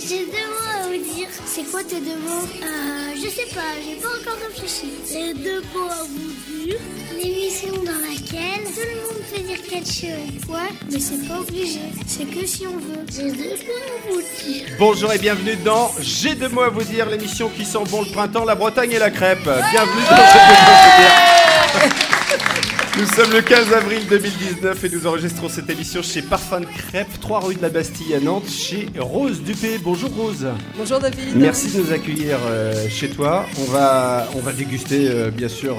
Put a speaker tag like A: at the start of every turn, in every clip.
A: J'ai 2 mots à vous dire. C'est quoi tes 2 mots? Je sais pas, j'ai pas encore réfléchi. J'ai 2 mots à vous dire. L'émission dans laquelle tout le monde fait dire quelque chose. Ouais, mais c'est pas obligé. C'est que si on veut. J'ai 2 mots à vous dire.
B: Bonjour et bienvenue dans J'ai 2 mots à vous dire, l'émission qui sent bon le printemps, la Bretagne et la crêpe. Bienvenue dans J'ai 2 mots à vous dire. Nous sommes le 15 avril 2019 et nous enregistrons cette émission chez Parfum de Crêpe, 3 rue de la Bastille à Nantes, chez Rose Dupé. Bonjour Rose.
C: Bonjour David.
B: Merci de nous accueillir chez toi. On va déguster bien sûr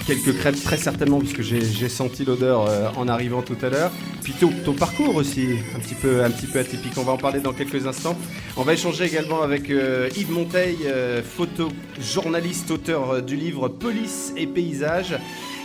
B: quelques crêpes très certainement puisque j'ai senti l'odeur en arrivant tout à l'heure. Puis ton parcours aussi, un petit peu atypique. On va en parler dans quelques instants. On va échanger également avec Yves Monteil, photojournaliste, auteur du livre Police et paysages.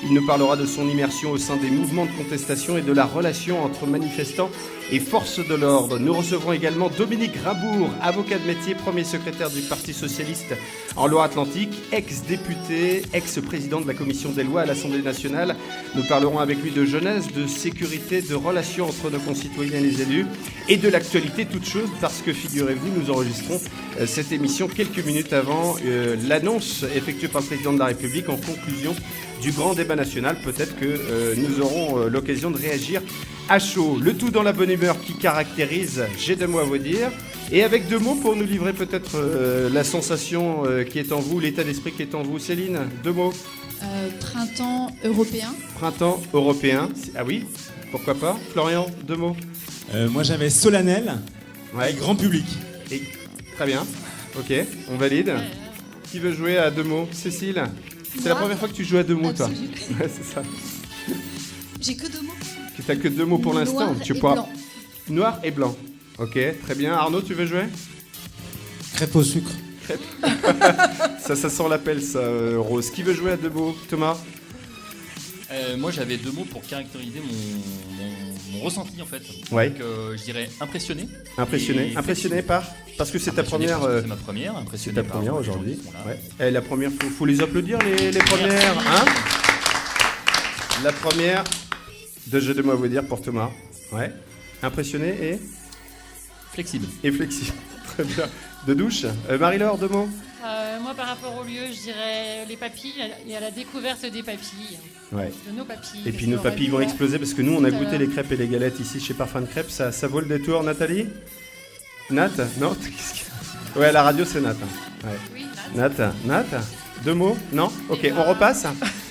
B: Il nous parlera de son immersion au sein des mouvements de contestation et de la relation entre manifestants et forces de l'ordre. Nous recevrons également Dominique Rabourg, avocat de métier, premier secrétaire du Parti Socialiste en Loire-Atlantique, ex-député, ex-président de la Commission des lois à l'Assemblée nationale. Nous parlerons avec lui de jeunesse, de sécurité, de relations entre nos concitoyens et les élus et de l'actualité toute chose parce que, figurez-vous, nous enregistrons cette émission quelques minutes avant l'annonce effectuée par le président de la République en conclusion du grand débat national. Peut-être que nous aurons l'occasion de réagir à chaud. Le tout dans la bonne humeur qui caractérise J'ai 2 mots à vous dire. Et avec 2 mots pour nous livrer peut-être la sensation qui est en vous, l'état d'esprit qui est en vous. Céline, 2 mots.
D: Printemps européen.
B: Printemps européen. Ah oui, pourquoi pas. Florian, 2 mots.
E: Moi j'avais solennel et grand public.
B: Et, très bien. Ok, on valide. Qui veut jouer à 2 mots? Cécile. C'est la première fois que tu joues à 2 mots, toi. Ouais, c'est ça.
D: J'ai que 2 mots.
B: Tu n'as que 2 mots pour l'instant.
D: Noir
B: Tu
D: et
B: pourras...
D: blanc.
B: Noir et blanc. Ok, très bien. Arnaud, tu veux jouer?
E: Crêpe au sucre.
B: Ça sent l'appel, ça, Rose. Qui veut jouer à 2 mots? Thomas?
F: Moi j'avais 2 mots pour caractériser mon ressenti en fait.
B: Ouais.
F: Donc je dirais impressionné.
B: Impressionné.
F: Et
B: Impressionné par? Parce que c'est ta
F: impressionné
B: première.
F: parce que c'est ma première.
B: C'est
F: Impressionné
B: ta
F: par
B: première
F: les gens
B: aujourd'hui.
F: qui sont là.
B: Ouais. Et la première, faut les applaudir les premières, hein? La première de J'ai 2 mots à vous dire pour Thomas. Ouais. Impressionné et
F: Flexible.
B: flexible. Très bien. De douche. Marie-Laure, 2 mots.
G: Moi, par rapport au lieu, je dirais les papilles et à la découverte des papilles,
B: Ouais.
G: de nos papilles.
B: Et puis nos papilles vont exploser parce que nous on a goûté les crêpes et les galettes ici chez Parfum de Crêpes. Ça vaut le détour, Nathalie? Nat? Non? Qu'est-ce qu'il y a? Ouais, à la radio c'est Nat. Ouais.
G: Oui, là.
B: Nat? 2 mots? Non? Ok, on repasse?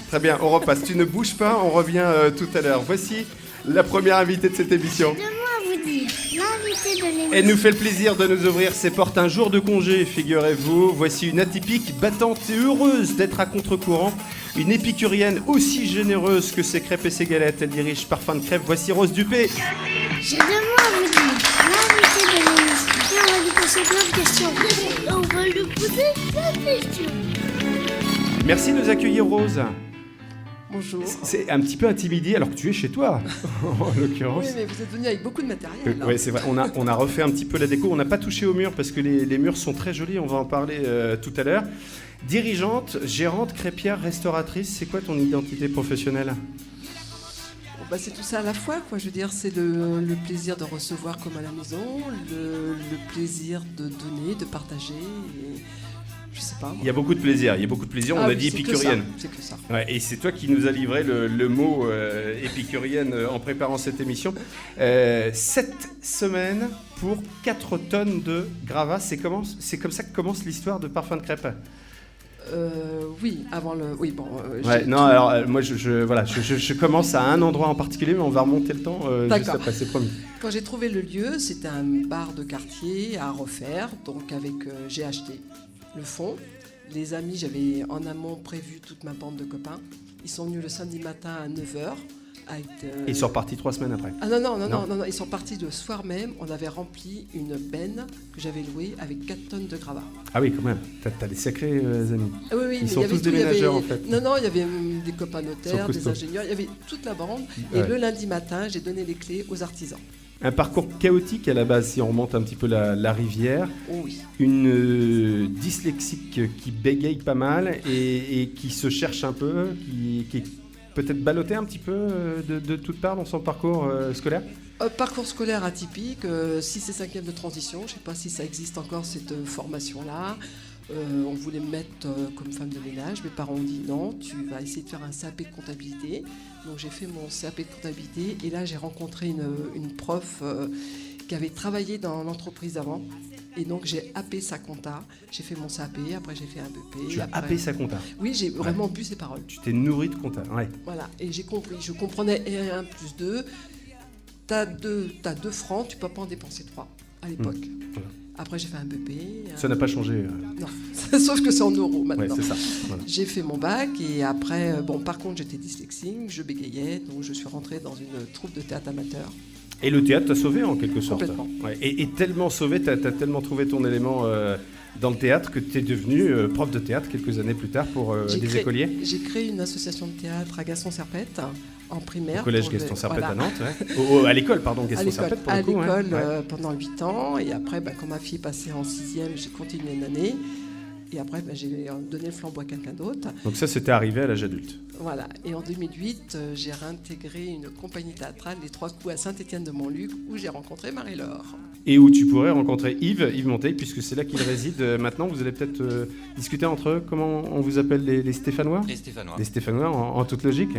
B: Très bien, on repasse. Tu ne bouges pas, on revient tout à l'heure. Voici la première invitée de cette émission.
A: 2 mots à vous dire. L'invité de l'émission.
B: Elle nous fait le plaisir de nous ouvrir ses portes un jour de congé, figurez-vous. Voici une atypique, battante et heureuse d'être à contre-courant. Une épicurienne aussi généreuse que ses crêpes et ses galettes. Elle dirige Parfum de Crêpes. Voici Rose Dupé.
A: J'ai 2 mots à vous dire. L'invité de l'émission. Et on va lui poser plein de questions. On va lui poser plein de questions.
B: Merci de nous accueillir, Rose.
C: Bonjour.
B: C'est un petit peu intimidé alors que tu es chez toi, en l'occurrence.
C: Oui, mais vous êtes venu avec beaucoup de matériel.
B: Oui, c'est vrai. On a refait un petit peu la déco. On n'a pas touché aux murs parce que les murs sont très jolis. On va en parler tout à l'heure. Dirigeante, gérante, crêpière, restauratrice, c'est quoi ton identité professionnelle?
C: C'est tout ça à la fois, quoi. Je veux dire, c'est le plaisir de recevoir comme à la maison, le plaisir de donner, de partager. Et je sais pas. Moi.
B: Il y a beaucoup de plaisir. On a
C: oui,
B: dit
C: c'est
B: épicurienne.
C: C'est que ça.
B: Ouais, et c'est toi qui nous as livré le mot épicurienne en préparant cette émission. 7 semaines pour 4 tonnes de gravats. C'est comme ça que commence l'histoire de Parfum de Crêpes.
C: Oui, avant le. Oui, bon.
B: Ouais, non, alors moi je commence à un endroit en particulier, mais on va remonter le temps juste après, c'est promis.
C: Quand j'ai trouvé le lieu, c'était un bar de quartier à refaire, donc j'ai acheté le fond. Les amis, j'avais en amont prévu toute ma bande de copains. Ils sont venus le samedi matin à 9h.
B: Ils sont repartis 3 semaines après.
C: Ah non, ils sont partis le soir même. On avait rempli une benne que j'avais louée avec 4 tonnes de gravats.
B: Ah oui, quand même. T'as des sacrés amis.
C: Ah oui,
B: Ils sont tous des ménageurs en fait.
C: Non, il y avait des copains notaires, des ingénieurs, il y avait toute la bande. Et le lundi matin, j'ai donné les clés aux artisans.
B: Un parcours chaotique à la base, si on remonte un petit peu la rivière.
C: Oh oui.
B: Une dyslexique qui bégaye pas mal et qui se cherche un peu, qui est peut-être ballotté un petit peu de toutes parts dans son parcours scolaire?
C: Parcours scolaire atypique, 6 et 5e de transition. Je ne sais pas si ça existe encore, cette formation-là. On voulait me mettre comme femme de ménage. Mes parents ont dit non, tu vas essayer de faire un CAP de comptabilité. Donc j'ai fait mon CAP de comptabilité et là j'ai rencontré une prof qui avait travaillé dans l'entreprise avant. Et donc j'ai happé sa compta, j'ai fait mon CAP, après j'ai fait un BP.
B: Tu as happé sa compta?
C: Oui, j'ai vraiment bu ses paroles.
B: Tu t'es nourri de compta, ouais.
C: Voilà, et j'ai compris, je comprenais 1 plus 2. T'as 2 francs, tu peux pas en dépenser 3 à l'époque.
B: Voilà.
C: Après j'ai fait un BP.
B: Ça n'a pas changé.
C: Non, sauf que c'est en euros maintenant.
B: Ouais, c'est ça. Voilà.
C: J'ai fait mon bac et après, par contre j'étais dyslexique, je bégayais, donc je suis rentrée dans une troupe de théâtre amateur.
B: Et le théâtre t'a sauvé en quelque sorte.
C: Complètement.
B: Ouais. Et tellement sauvé, t'as tellement trouvé ton élément dans le théâtre que t'es devenu prof de théâtre quelques années plus tard pour des écoliers.
C: J'ai créé une association de théâtre à Gaston-Serpette en primaire.
B: Au collège Gaston-Serpette
C: voilà.
B: à Nantes, ouais. À l'école, pardon, Gaston-Serpette pour le coup.
C: À l'école
B: ouais.
C: pendant 8 ans et après, quand ma fille est passée en 6e, j'ai continué une année. Et après, j'ai donné le flambeau à quelqu'un d'autre.
B: Donc ça, c'était arrivé à l'âge adulte.
C: Voilà. Et en 2008, j'ai réintégré une compagnie théâtrale, Les Trois Coups à Saint-Étienne-de-Montluc, où j'ai rencontré Marie-Laure.
B: Et où tu pourrais rencontrer Yves Monteil, puisque c'est là qu'il réside maintenant. Vous allez peut-être discuter entre eux. Comment on vous appelle, les Stéphanois?
F: Les Stéphanois.
B: Les Stéphanois, en toute logique.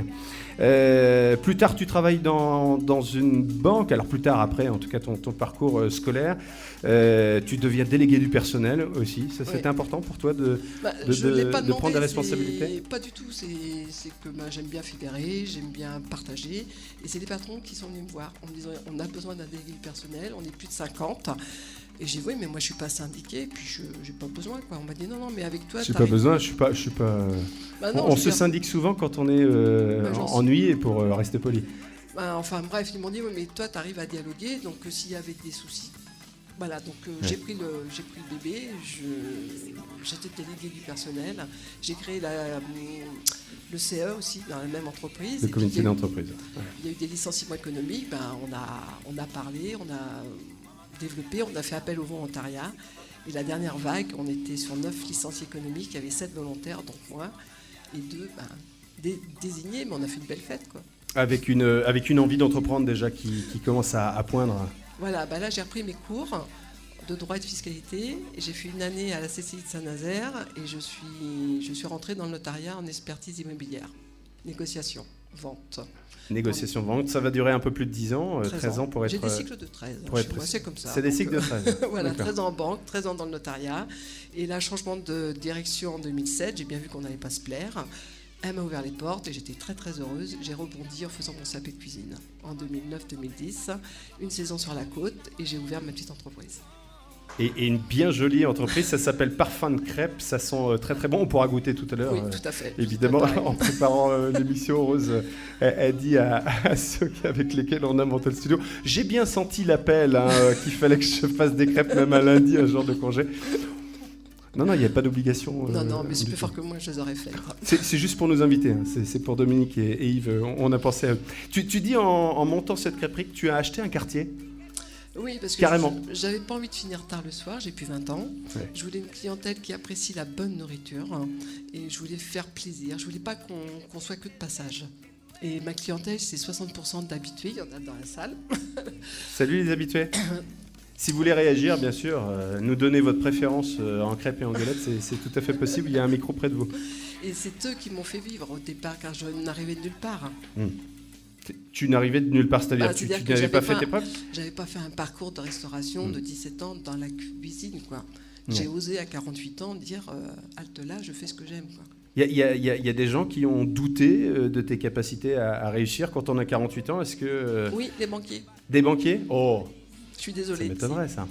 B: Plus tard, tu travailles dans une banque. Alors plus tard, après, en tout cas, ton parcours scolaire. Tu deviens délégué du personnel aussi. Ça, c'était important pour toi de prendre des responsabilités?
C: Pas du tout. C'est que j'aime bien fédérer, j'aime bien partager. Et c'est les patrons qui sont venus me voir en me disant on a besoin d'un délégué du personnel, on est plus de 50. Et j'ai dit oui, mais moi je suis pas syndiqué, puis je n'ai pas besoin. Quoi. On m'a dit non, mais avec toi.
B: J'ai pas besoin, je suis pas.
C: Non,
B: on se syndique souvent quand on est ennuyé pour rester poli.
C: Enfin bref, ils m'ont dit oui, mais toi tu arrives à dialoguer, donc s'il y avait des soucis. Voilà, donc j'ai pris le bébé, j'étais délégué du personnel, j'ai créé le CE aussi dans la même entreprise.
B: Le comité d'entreprise.
C: Il y a eu des licenciements économiques, on a parlé, on a développé, on a fait appel au volontariat. Et la dernière vague, on était sur 9 licenciés économiques, il y avait 7 volontaires, donc moi, et 2 désignés, mais on a fait une belle fête, quoi.
B: Avec une envie d'entreprendre déjà qui commence à poindre.
C: Voilà, là j'ai repris mes cours de droit et de fiscalité. Et j'ai fait une année à la CCI de Saint-Nazaire et je suis rentrée dans le notariat en expertise immobilière. Négociation, vente.
B: Négociation, vente, ça va durer un peu plus de 10 ans, 13 ans pour être...
C: J'ai des cycles de 13, c'est comme ça.
B: C'est des cycles de 13.
C: Voilà, 13 ans en banque, 13 ans dans le notariat. Et là, changement de direction en 2007, j'ai bien vu qu'on n'allait pas se plaire. Elle m'a ouvert les portes et j'étais très très heureuse. J'ai rebondi en faisant mon CAP de cuisine en 2009-2010, une saison sur la côte et j'ai ouvert ma petite entreprise.
B: Et une bien jolie entreprise, ça s'appelle Parfum de Crêpes, ça sent très très bon, on pourra goûter tout à l'heure.
C: Oui, tout à fait.
B: Évidemment, en préparant l'émission, Rose, elle dit à ceux avec lesquels on a monté le studio, j'ai bien senti l'appel qu'il fallait que je fasse des crêpes même un lundi, un jour de congé. Non, il n'y a pas d'obligation.
C: Non, mais c'est plus fort que moi, je les aurais fait.
B: C'est juste pour nous inviter, hein. C'est pour Dominique et Yves, on a pensé à eux. Tu dis en montant cette crêperie que tu as acheté un quartier?
C: Oui, parce que
B: carrément.
C: J'avais pas envie de finir tard le soir, j'ai plus 20 ans.
B: Ouais.
C: Je voulais une clientèle qui apprécie la bonne nourriture et je voulais faire plaisir. Je voulais pas qu'on soit que de passage. Et ma clientèle, c'est 60% d'habitués, il y en a dans la salle.
B: Salut les habitués. Si vous voulez réagir, bien sûr, nous donner votre préférence en crêpes et en galettes, c'est tout à fait possible. Il y a un micro près de vous.
C: Et c'est eux qui m'ont fait vivre au départ, car je n'arrivais de nulle part.
B: Tu n'arrivais de nulle part, c'est-à-dire tu n'avais pas fait tes preuves?
C: J'avais pas fait un parcours de restauration de 17 ans dans la cuisine, quoi. J'ai osé à 48 ans dire halte là, je fais ce que j'aime, quoi.
B: Il y a des gens qui ont douté de tes capacités à réussir quand on a 48 ans. Est-ce que
C: oui, les banquiers.
B: Des banquiers? Oh,
C: je suis désolée.
B: Ça m'étonnerait, ça.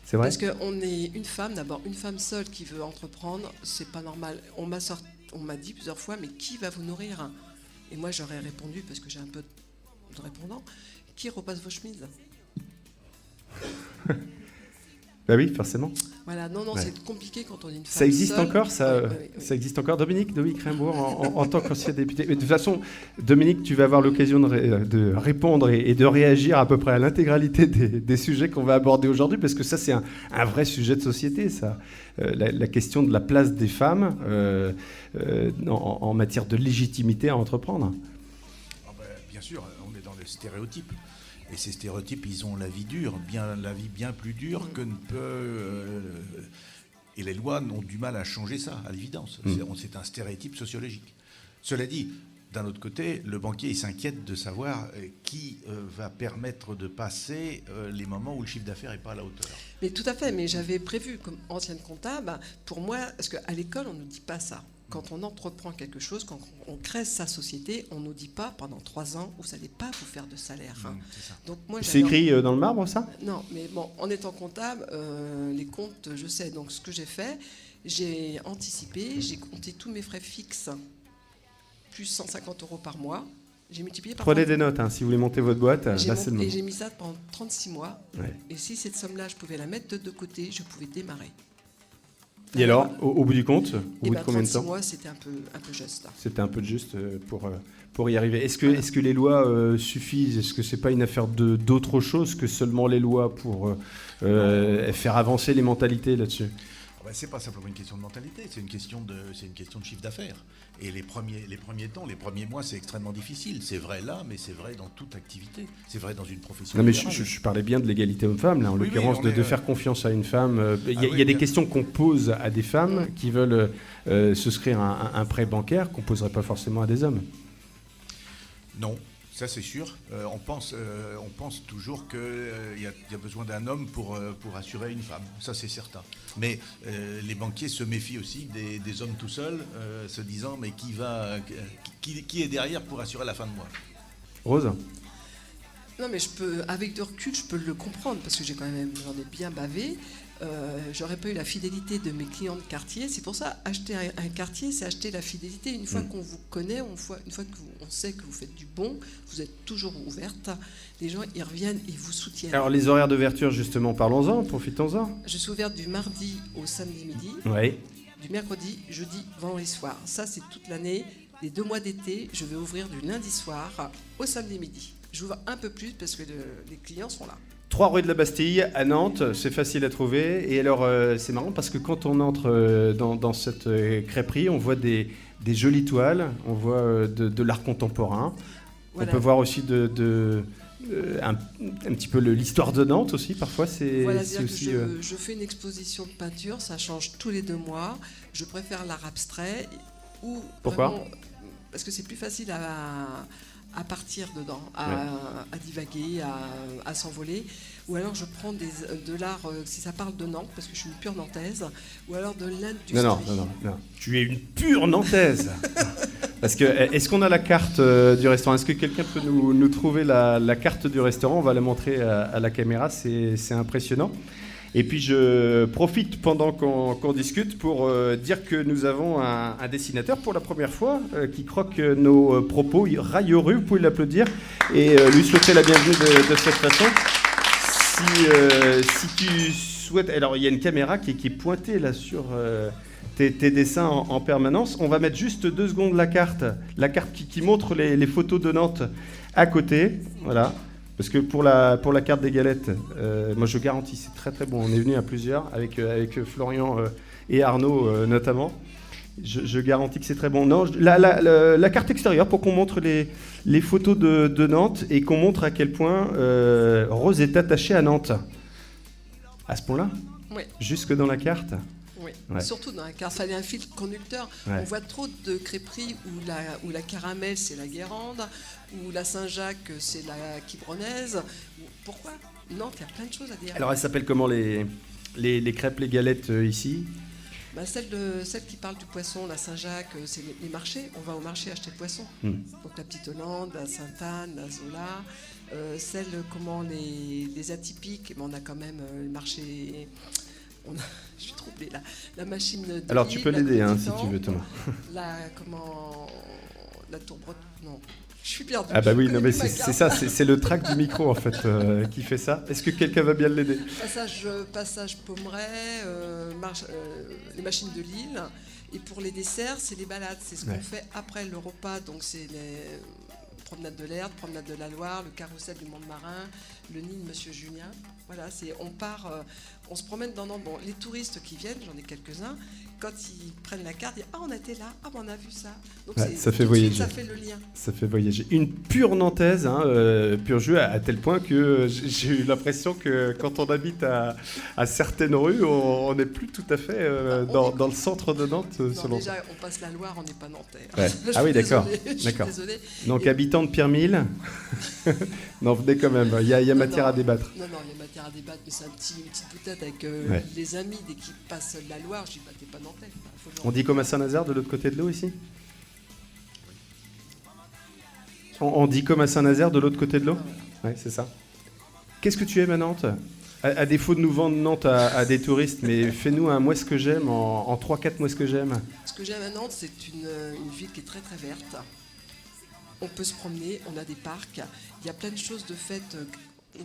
B: C'est vrai.
C: Parce qu'on est une femme, d'abord, une femme seule qui veut entreprendre, c'est pas normal. On m'a dit plusieurs fois, mais qui va vous nourrir? Et moi, j'aurais répondu, parce que j'ai un peu de répondants, qui repasse vos chemises?
B: Bah oui, forcément.
C: Voilà, non,
B: Ouais.
C: c'est compliqué quand on est une femme
B: Ça existe
C: seule.
B: encore, ça,
C: Oui.
B: ça existe encore. Dominique Rimbourg, en tant qu'ancien député. Mais de toute façon, Dominique, tu vas avoir l'occasion de répondre et de réagir à peu près à l'intégralité des sujets qu'on va aborder aujourd'hui, parce que ça, c'est un vrai sujet de société, ça. La question de la place des femmes en matière de légitimité à entreprendre.
H: Ah ben, bien sûr, on est dans les stéréotypes. Et ces stéréotypes, ils ont la vie dure, la vie bien plus dure que ne peut... et les lois ont du mal à changer ça, à l'évidence. C'est un stéréotype sociologique. Cela dit, d'un autre côté, le banquier il s'inquiète de savoir qui va permettre de passer les moments où le chiffre d'affaires n'est pas à la hauteur.
C: Mais tout à fait, mais j'avais prévu, comme ancienne comptable, pour moi, parce qu'à l'école, on ne nous dit pas ça. Quand on entreprend quelque chose, quand on crée sa société, on ne nous dit pas pendant 3 ans, vous n'allez pas vous faire de salaire.
H: C'est ça.
C: Donc moi,
B: C'est écrit dans le marbre, ça ?
C: Non, mais bon, en étant comptable, les comptes, je sais. Donc ce que j'ai fait, j'ai anticipé, j'ai compté tous mes frais fixes, plus 150 € par mois. J'ai multiplié par...
B: Prenez des notes, hein, si vous voulez monter votre boîte, là c'est le moment.
C: Et j'ai mis ça pendant 36 mois.
B: Ouais.
C: Et si cette somme-là, je pouvais la mettre de côté, je pouvais démarrer.
B: Et alors, au bout du compte, au bout de combien de
C: 36
B: temps ?
C: mois, c'était un peu juste. Là.
B: C'était un peu juste pour y arriver. Est-ce que les lois suffisent ? Est-ce que c'est pas une affaire d'autre chose que seulement les lois pour faire avancer les mentalités là-dessus ?
H: C'est pas simplement une question de mentalité, c'est une question de chiffre d'affaires. Et les premiers temps, les premiers mois, c'est extrêmement difficile. C'est vrai là, mais c'est vrai dans toute activité. C'est vrai dans une profession.
B: Non, mais
H: libérale.
B: je parlais bien de l'égalité homme-femme, là, en l'occurrence, de faire confiance à une femme. Il y a des questions qu'on pose à des femmes qui veulent souscrire un prêt bancaire qu'on ne poserait pas forcément à des hommes.
H: Non. Ça, c'est sûr. On pense toujours qu'il y a besoin d'un homme pour assurer une femme. Ça, c'est certain. Mais les banquiers se méfient aussi des hommes tout seuls, se disant mais qui est derrière pour assurer la fin de mois ?
B: Rose ?
C: Non, mais avec du recul, je peux le comprendre parce que j'en ai bien bavé. J'aurais pas eu la fidélité de mes clients de quartier. C'est pour ça, acheter un quartier, c'est acheter la fidélité. Une fois qu'on vous connaît, une fois qu'on sait que vous faites du bon, vous êtes toujours ouverte. Les gens, ils reviennent, ils vous soutiennent.
B: Alors, les horaires d'ouverture, justement, parlons-en, profitons-en.
C: Je suis ouverte du mardi au samedi midi,
B: Oui.
C: du mercredi, jeudi, vendredi soir. Ça, c'est toute l'année. Les 2 mois d'été, je vais ouvrir du lundi soir au samedi midi. J'ouvre un peu plus parce que les clients sont là.
B: 3 rue de la Bastille, à Nantes, c'est facile à trouver. Et alors, c'est marrant parce que quand on entre dans cette crêperie, on voit des jolies toiles, on voit de l'art contemporain.
C: Voilà.
B: On peut voir aussi un petit peu l'histoire de Nantes aussi, parfois.
C: Voilà,
B: c'est aussi,
C: que je fais une exposition de peinture, ça change tous les 2 mois. Je préfère l'art abstrait.
B: Pourquoi ?
C: Vraiment, parce que c'est plus facile à partir dedans, à divaguer, à s'envoler. Ou alors je prends de l'art, si ça parle de Nantes, parce que je suis une pure nantaise, ou alors de l'industrie.
B: Non. Tu es une pure nantaise. Parce que, est-ce qu'on a la carte du restaurant ? Est-ce que quelqu'un peut nous trouver la carte du restaurant ? On va la montrer à la caméra, c'est impressionnant. Et puis je profite pendant qu'on discute pour dire que nous avons un dessinateur pour la première fois qui croque nos propos. Railleru, vous pouvez l'applaudir et lui souhaiter la bienvenue de cette façon. Si tu souhaites... Alors il y a une caméra qui est pointée là sur tes dessins en permanence. On va mettre juste 2 secondes la carte qui montre les photos de Nantes à côté. Voilà. Parce que pour la carte des galettes, moi je garantis, c'est très très bon. On est venu à plusieurs, avec Florian et Arnaud notamment. Je garantis que c'est très bon. Non, la carte extérieure pour qu'on montre les photos de Nantes et qu'on montre à quel point Rose est attachée à Nantes. À ce point-là ?
C: Oui.
B: Jusque dans la carte ?
C: Oui,
B: Ouais.
C: surtout dans un car, ça a un fil conducteur.
B: Ouais.
C: On voit trop de crêperies où la caramel c'est la Guérande, où la Saint-Jacques c'est la Quiberonnaise. Pourquoi ? Nantes, il y a plein de choses à dire.
B: Alors elles s'appellent comment les crêpes, les galettes ici ?
C: Celle qui parle du poisson, la Saint-Jacques, c'est les marchés. On va au marché acheter le poisson. Donc la Petite Hollande, la Sainte-Anne, la Zola. Les atypiques, mais on a quand même le marché... je suis troublée là. La machine de
B: Alors tu peux l'aider si tu veux, Thomas.
C: La tour bretonne, non, Je suis perdue.
B: Ah bah oui,
C: Je
B: non
C: connais
B: mais
C: plus ma
B: c'est
C: carte.
B: ça, c'est le track du micro en fait qui fait ça. Est-ce que quelqu'un va bien l'aider?
C: Passage Pommeret, les machines de Lille. Et pour les desserts, c'est les balades. C'est ce qu'on fait après le repas. Donc c'est les promenades de l'Erdre, promenade de la Loire, le carrousel du Mont-de-Marin, le nid de Monsieur Julien. Voilà, on part, on se promène dans Nantes. Bon, les touristes qui viennent, j'en ai quelques-uns, quand ils prennent la carte, ils disent « Ah, on était là, ah, on a vu ça ». Donc
B: ça fait
C: tout de suite,
B: voyager.
C: ça fait le lien.
B: Ça fait voyager. Une pure nantaise, pur jeu, à tel point que j'ai eu l'impression que quand on habite à certaines rues, on n'est plus tout à fait dans le centre de Nantes.
C: Non, déjà, on passe la Loire, on n'est pas nantais.
B: Ouais.
C: Je
B: Ah oui,
C: suis
B: d'accord.
C: désolée, je suis
B: D'accord.
C: désolée.
B: Donc habitant de Pierremille, non, venez quand même, il y a matière à débattre.
C: Non, il y a matière à débattre, mais c'est une petite boutade avec les amis. Dès qu'ils passent la Loire, je dis bah, t'es pas nantais.
B: On dit comme à Saint-Nazaire de l'autre côté de l'eau ici? On dit comme à Saint-Nazaire de l'autre côté de l'eau? Ouais, c'est ça. Qu'est-ce que tu aimes à Nantes? À défaut de nous vendre Nantes à des touristes, mais fais-nous un moi ce que j'aime en 3-4 moi ce que j'aime.
C: Ce que j'aime à Nantes, c'est une ville qui est très très verte. On peut se promener, on a des parcs, il y a plein de choses de faites.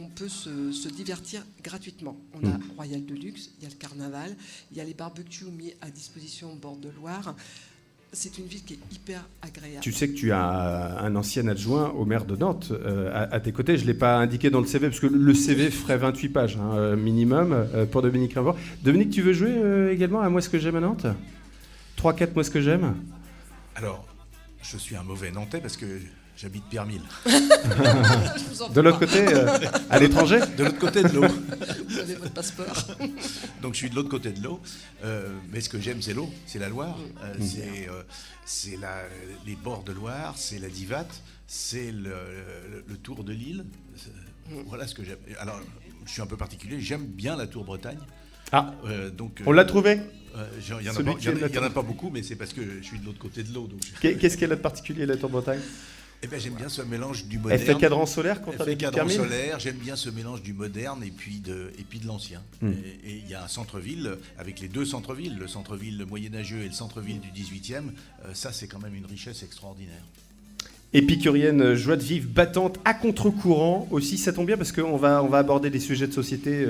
C: On peut se divertir gratuitement. On a Royal de Luxe, il y a le carnaval, il y a les barbecues mis à disposition au bord de Loire. C'est une ville qui est hyper agréable.
B: Tu sais que tu as un ancien adjoint au maire de Nantes à tes côtés. Je ne l'ai pas indiqué dans le CV, parce que le CV ferait 28 pages minimum pour Dominique Rimbaud. Dominique, tu veux jouer également à moi ce que j'aime à Nantes? 3-4 moi ce que j'aime?
H: Alors, je suis un mauvais Nantais parce que j'habite Pierremille.
B: De l'autre côté, à l'étranger?
H: De l'autre côté de l'eau.
C: Vous avez votre passeport.
H: Donc je suis de l'autre côté de l'eau. Mais ce que j'aime, c'est l'eau, c'est la Loire. C'est les bords de Loire, c'est la Divate, c'est le Tour de Lille. Voilà ce que j'aime. Alors, je suis un peu particulier, j'aime bien la Tour Bretagne.
B: Ah,
H: donc,
B: on l'a trouvé?
H: Il n'y en a pas beaucoup, mais c'est parce que je suis de l'autre côté de l'eau.
B: Qu'est-ce qu'elle a de particulier, la Tour Bretagne?
H: Eh ben, j'aime bien ce mélange du moderne.
B: Elle fait cadran solaire quand
H: elle fait cadran
B: Pierremille
H: solaire. J'aime bien ce mélange du moderne et puis de l'ancien. Et il y a un centre-ville avec les deux centres-villes, le centre-ville moyenâgeux et le centre-ville du 18e. Ça, c'est quand même une richesse extraordinaire.
B: Épicurienne, joie de vivre, battante, à contre-courant aussi. Ça tombe bien parce qu'on va aborder des sujets de société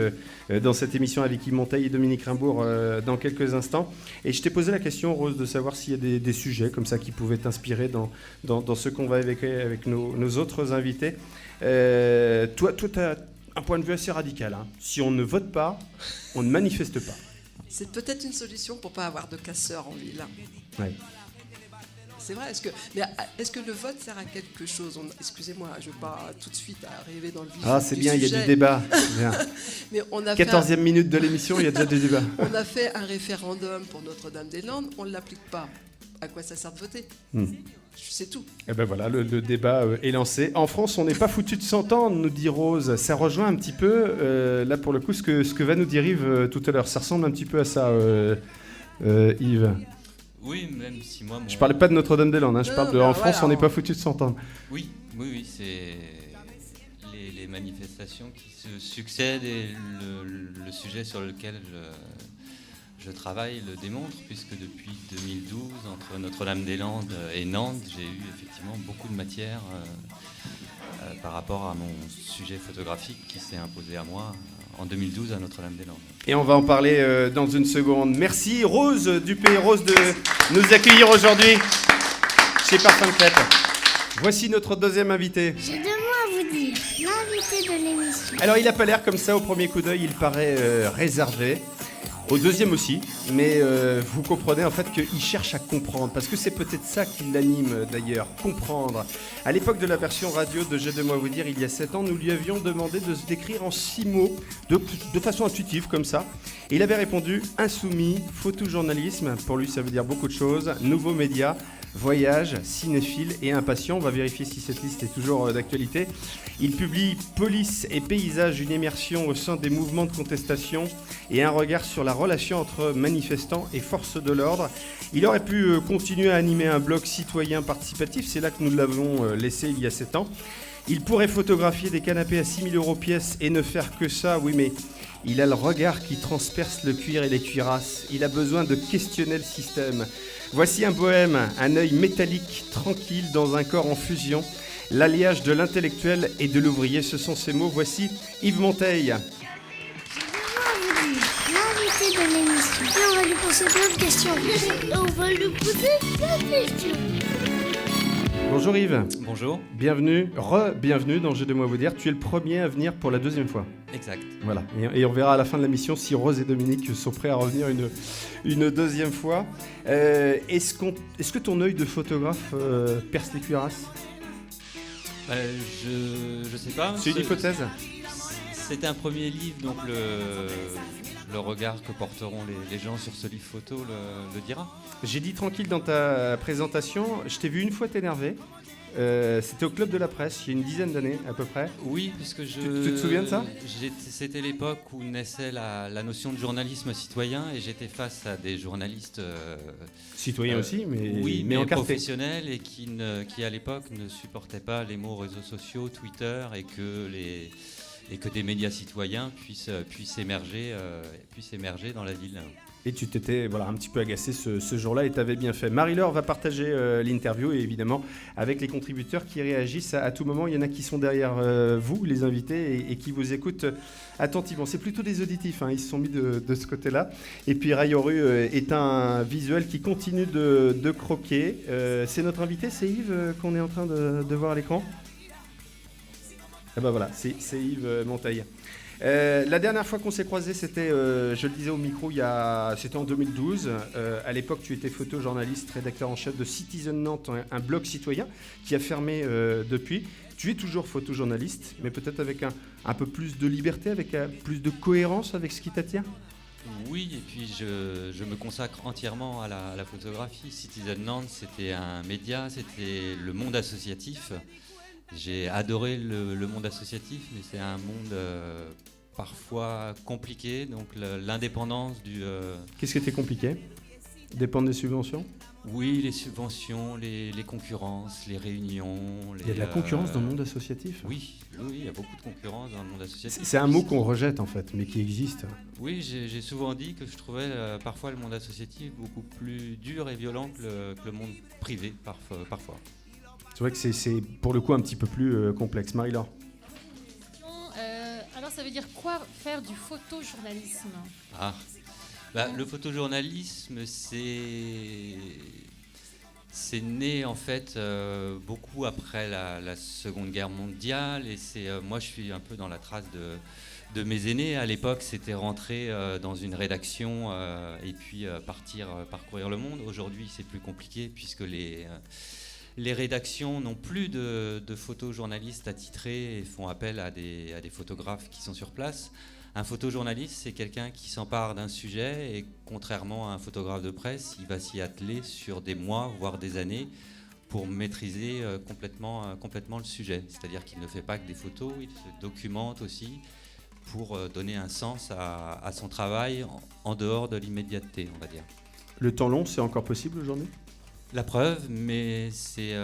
B: dans cette émission avec Yves Monteil et Dominique Rimbourg dans quelques instants. Et je t'ai posé la question, Rose, de savoir s'il y a des sujets comme ça qui pouvaient t'inspirer dans ce qu'on va évoquer avec nos autres invités. Toi, tu as un point de vue assez radical. Si on ne vote pas, on ne manifeste pas.
C: C'est peut-être une solution pour ne pas avoir de casseurs en ville.
B: Ouais.
C: C'est vrai, est-ce que le vote sert à quelque chose? Excusez-moi, je ne veux pas tout de suite arriver dans le vif du sujet.
B: Ah, c'est bien, il y a du débat.
C: Mais on a
B: 14e minute de l'émission, il y a déjà du débat.
C: On a fait un référendum pour Notre-Dame-des-Landes, on ne l'applique pas. À quoi ça sert de voter? C'est tout.
B: Et ben voilà, le débat est lancé. En France, on n'est pas foutu de s'entendre, nous dit Rose. Ça rejoint un petit peu, là pour le coup, ce que va nous dire Yves tout à l'heure. Ça ressemble un petit peu à ça, Yves.
F: Oui, même si moi...
B: Je parlais pas de Notre-Dame-des-Landes, je parle de en France, on n'est pas foutu de s'entendre.
F: Oui, c'est les manifestations qui se succèdent et le sujet sur lequel je travaille le démontre, puisque depuis 2012, entre Notre-Dame-des-Landes et Nantes, j'ai eu effectivement beaucoup de matière par rapport à mon sujet photographique qui s'est imposé à moi en 2012 à Notre-Dame-des-Landes.
B: Et on va en parler dans une seconde. Merci Rose Dupé, Rose de nous accueillir aujourd'hui chez Parfum de Crêpe. Voici notre deuxième invité.
A: J'ai 2 mots à vous dire. L'invité de l'émission.
B: Alors il n'a pas l'air comme ça au premier coup d'œil, il paraît réservé. Au deuxième aussi, mais vous comprenez en fait qu'il cherche à comprendre, parce que c'est peut-être ça qui l'anime d'ailleurs, comprendre. À l'époque de la version radio de J'ai 2 mots à vous dire, il y a 7 ans, nous lui avions demandé de se décrire en 6 mots, de façon intuitive comme ça. Et il avait répondu « insoumis, photojournalisme », pour lui ça veut dire beaucoup de choses, nouveaux médias, voyage, cinéphile et impatient. On va vérifier si cette liste est toujours d'actualité. Il publie Police et paysage, une immersion au sein des mouvements de contestation et un regard sur la relation entre manifestants et forces de l'ordre. Il aurait pu continuer à animer un blog citoyen participatif, c'est là que nous l'avons laissé il y a 7 ans. Il pourrait photographier des canapés à 6 000 € pièce et ne faire que ça, oui, mais il a le regard qui transperce le cuir et les cuirasses. Il a besoin de questionner le système. Voici un bohème, un œil métallique, tranquille, dans un corps en fusion. L'alliage de l'intellectuel et de l'ouvrier, ce sont ces mots. Voici Yves Monteil.
A: L'invité de l'émission. Et on va lui poser plein de questions. On va lui poser plein de questions.
B: Bonjour Yves.
F: Bonjour.
B: Bienvenue, bienvenue dans J'ai deux mots à vous dire. Tu es le premier à venir pour la deuxième fois.
F: Exact.
B: Voilà. Et on verra à la fin de la mission si Rose et Dominique sont prêts à revenir une deuxième fois. Est-ce que ton œil de photographe perce les cuirasses ?
F: Je sais pas.
B: C'est une hypothèse.
F: C'était un premier livre, donc le regard que porteront les gens sur ce livre photo le dira.
B: J'ai dit tranquille dans ta présentation, je t'ai vu une fois t'énerver. C'était au Club de la Presse, il y a une dizaine d'années à peu près.
F: Oui, puisque
B: Tu te souviens de ça ?
F: C'était l'époque où naissait la notion de journalisme citoyen et j'étais face à des journalistes
B: citoyens aussi, mais
F: en
B: encartés.
F: Professionnels et qui à l'époque ne supportaient pas les mots réseaux sociaux, Twitter et que des médias citoyens puissent émerger dans la ville.
B: Et tu t'étais un petit peu agacé ce jour-là et tu avais bien fait. Marie-Laure va partager l'interview et évidemment avec les contributeurs qui réagissent à tout moment. Il y en a qui sont derrière vous, les invités, et qui vous écoutent attentivement. C'est plutôt des auditifs, hein, ils se sont mis de ce côté-là. Et puis Rayoru est un visuel qui continue de croquer. C'est notre invité, c'est Yves qu'on est en train de voir à l'écran. Ah bah voilà, c'est Yves Monteil. La dernière fois qu'on s'est croisés, c'était, je le disais au micro, c'était en 2012. À l'époque, tu étais photojournaliste, rédacteur en chef de Citizen Nantes, un blog citoyen qui a fermé depuis. Tu es toujours photojournaliste, mais peut-être avec un peu plus de liberté, avec plus de cohérence avec ce qui t'attire ?
F: Oui, et puis je me consacre entièrement à la photographie. Citizen Nantes, c'était un média, c'était le monde associatif. J'ai adoré le monde associatif, mais c'est un monde parfois compliqué, donc l'indépendance du...
B: Qu'est-ce qui était compliqué ? Dépendre des subventions ?
F: Oui, les subventions, les concurrences, les réunions...
B: Il y a de la concurrence dans le monde associatif ?
F: Oui, il y a beaucoup de concurrence dans le monde associatif.
B: C'est un mot qu'on rejette en fait, mais qui existe.
F: Oui, j'ai souvent dit que je trouvais parfois le monde associatif beaucoup plus dur et violent que le monde privé, parfois.
B: C'est vrai que c'est pour le coup un petit peu plus complexe. Marie-Laure.
G: Alors ça veut dire quoi faire du photojournalisme ?
F: Le photojournalisme, c'est né en fait beaucoup après la Seconde Guerre mondiale et moi je suis un peu dans la trace de mes aînés. À l'époque, c'était rentrer dans une rédaction et puis parcourir le monde. Aujourd'hui, c'est plus compliqué puisque les rédactions n'ont plus de photojournalistes attitrés et font appel à des photographes qui sont sur place. Un photojournaliste, c'est quelqu'un qui s'empare d'un sujet et contrairement à un photographe de presse, il va s'y atteler sur des mois, voire des années pour maîtriser complètement le sujet. C'est-à-dire qu'il ne fait pas que des photos, il se documente aussi pour donner un sens à son travail en dehors de l'immédiateté, on va dire.
B: Le temps long, c'est encore possible aujourd'hui ?
F: La preuve, mais c'est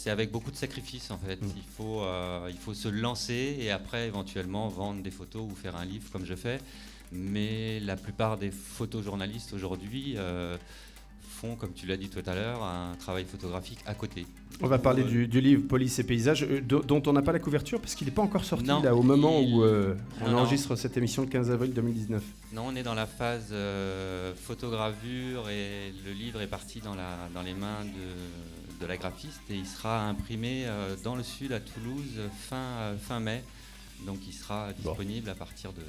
F: avec beaucoup de sacrifices en fait. Il faut se lancer et après éventuellement vendre des photos ou faire un livre comme je fais. Mais la plupart des photojournalistes aujourd'hui font, comme tu l'as dit tout à l'heure, un travail photographique à côté.
B: On va parler du livre Police et paysages, dont on n'a pas la couverture parce qu'il n'est pas encore sorti là, au moment où on enregistre cette émission le 15 avril 2019.
F: Non, on est dans la phase photogravure et le livre est parti dans les mains de la graphiste et il sera imprimé dans le sud à Toulouse fin mai. Donc il sera disponible à partir de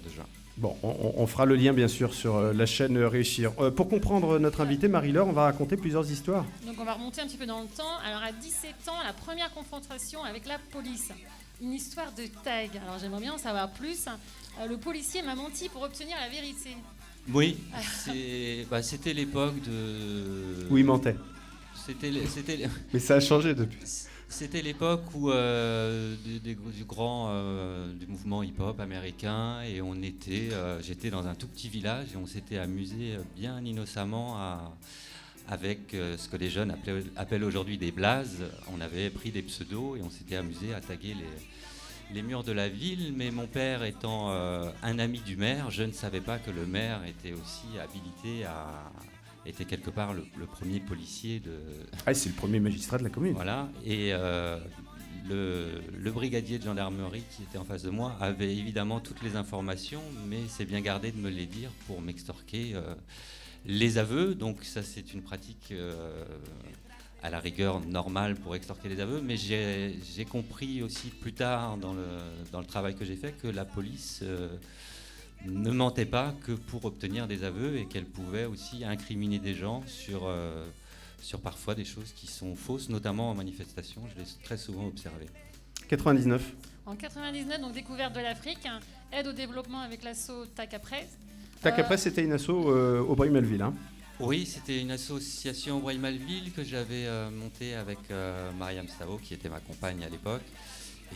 F: juin.
B: Bon, on fera le lien bien sûr sur la chaîne Réussir. Pour comprendre notre invité Marie-Laure, on va raconter plusieurs histoires.
G: Donc on va remonter un petit peu dans le temps. Alors à 17 ans, la première confrontation avec la police. Une histoire de tag. Alors j'aimerais bien en savoir plus. Le policier m'a menti pour obtenir la vérité.
F: Oui, c'était l'époque de...
B: Où il mentait. Mais ça a changé depuis.
F: C'était l'époque où du mouvement hip-hop américain et j'étais dans un tout petit village et on s'était amusé bien innocemment avec ce que les jeunes appellent aujourd'hui des blazes. On avait pris des pseudos et on s'était amusé à taguer les murs de la ville, mais mon père étant un ami du maire, je ne savais pas que le maire était aussi habilité était quelque part le premier policier de...
B: Ah, c'est le premier magistrat de la commune.
F: Voilà, et le brigadier de gendarmerie qui était en face de moi avait évidemment toutes les informations, mais s'est bien gardé de me les dire pour m'extorquer les aveux. Donc ça, c'est une pratique à la rigueur normale pour extorquer les aveux, mais j'ai compris aussi plus tard dans le travail que j'ai fait que la police ne mentait pas que pour obtenir des aveux et qu'elle pouvait aussi incriminer des gens sur parfois des choses qui sont fausses, notamment en manifestation. Je l'ai très souvent observé.
B: 99.
G: En 99, donc découverte de l'Afrique, aide au développement avec l'asso TAC après.
B: Tac, après, c'était une asso au Bray-Melville. Hein.
F: Oui, c'était une association au Bray-Malville que j'avais montée avec Mariam Sao, qui était ma compagne à l'époque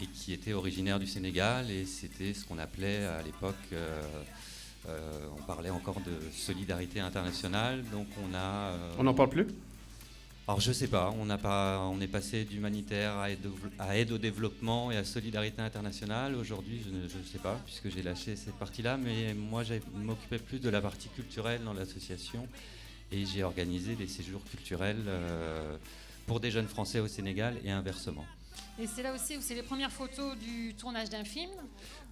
F: et qui était originaire du Sénégal. Et c'était ce qu'on appelait à l'époque, on parlait encore de solidarité internationale. Donc
B: On n'en parle plus ?
F: Alors je sais pas, on est passé d'humanitaire à aide au développement et à solidarité internationale. Aujourd'hui, je ne sais pas, puisque j'ai lâché cette partie-là, mais moi, je m'occupais plus de la partie culturelle dans l'association et j'ai organisé des séjours culturels pour des jeunes Français au Sénégal et inversement.
G: Et c'est là aussi où c'est les premières photos du tournage d'un film.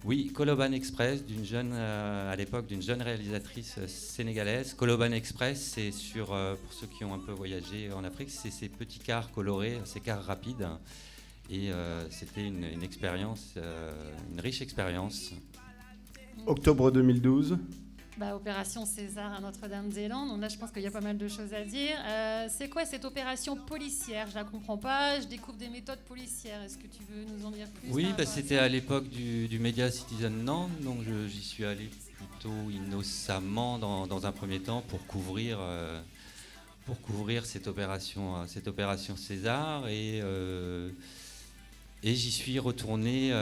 F: Oui, Koloban Express, à l'époque d'une jeune réalisatrice sénégalaise. Koloban Express, c'est pour ceux qui ont un peu voyagé en Afrique, c'est ces petits cars colorés, ces cars rapides. Et c'était une expérience, une riche expérience.
B: Octobre 2012.
G: Opération César à Notre-Dame-des-Landes. Donc là, je pense qu'il y a pas mal de choses à dire. C'est quoi cette opération policière ? Je la comprends pas. Je découvre des méthodes policières. Est-ce que tu veux nous en dire plus ?
F: Oui, c'était à l'époque du média Citizen Nantes. Donc j'y suis allé plutôt innocemment dans un premier temps pour couvrir cette opération César. Et j'y suis retourné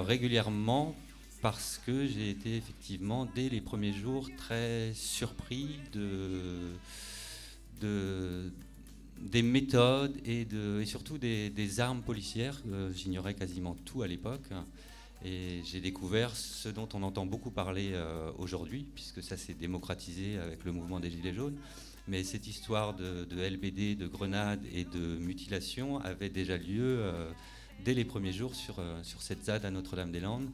F: régulièrement, parce que j'ai été effectivement, dès les premiers jours, très surpris des méthodes et surtout des armes policières. J'ignorais quasiment tout à l'époque. Et j'ai découvert ce dont on entend beaucoup parler aujourd'hui, puisque ça s'est démocratisé avec le mouvement des Gilets jaunes. Mais cette histoire de LBD, de grenades et de mutilation avait déjà lieu dès les premiers jours sur cette ZAD à Notre-Dame-des-Landes.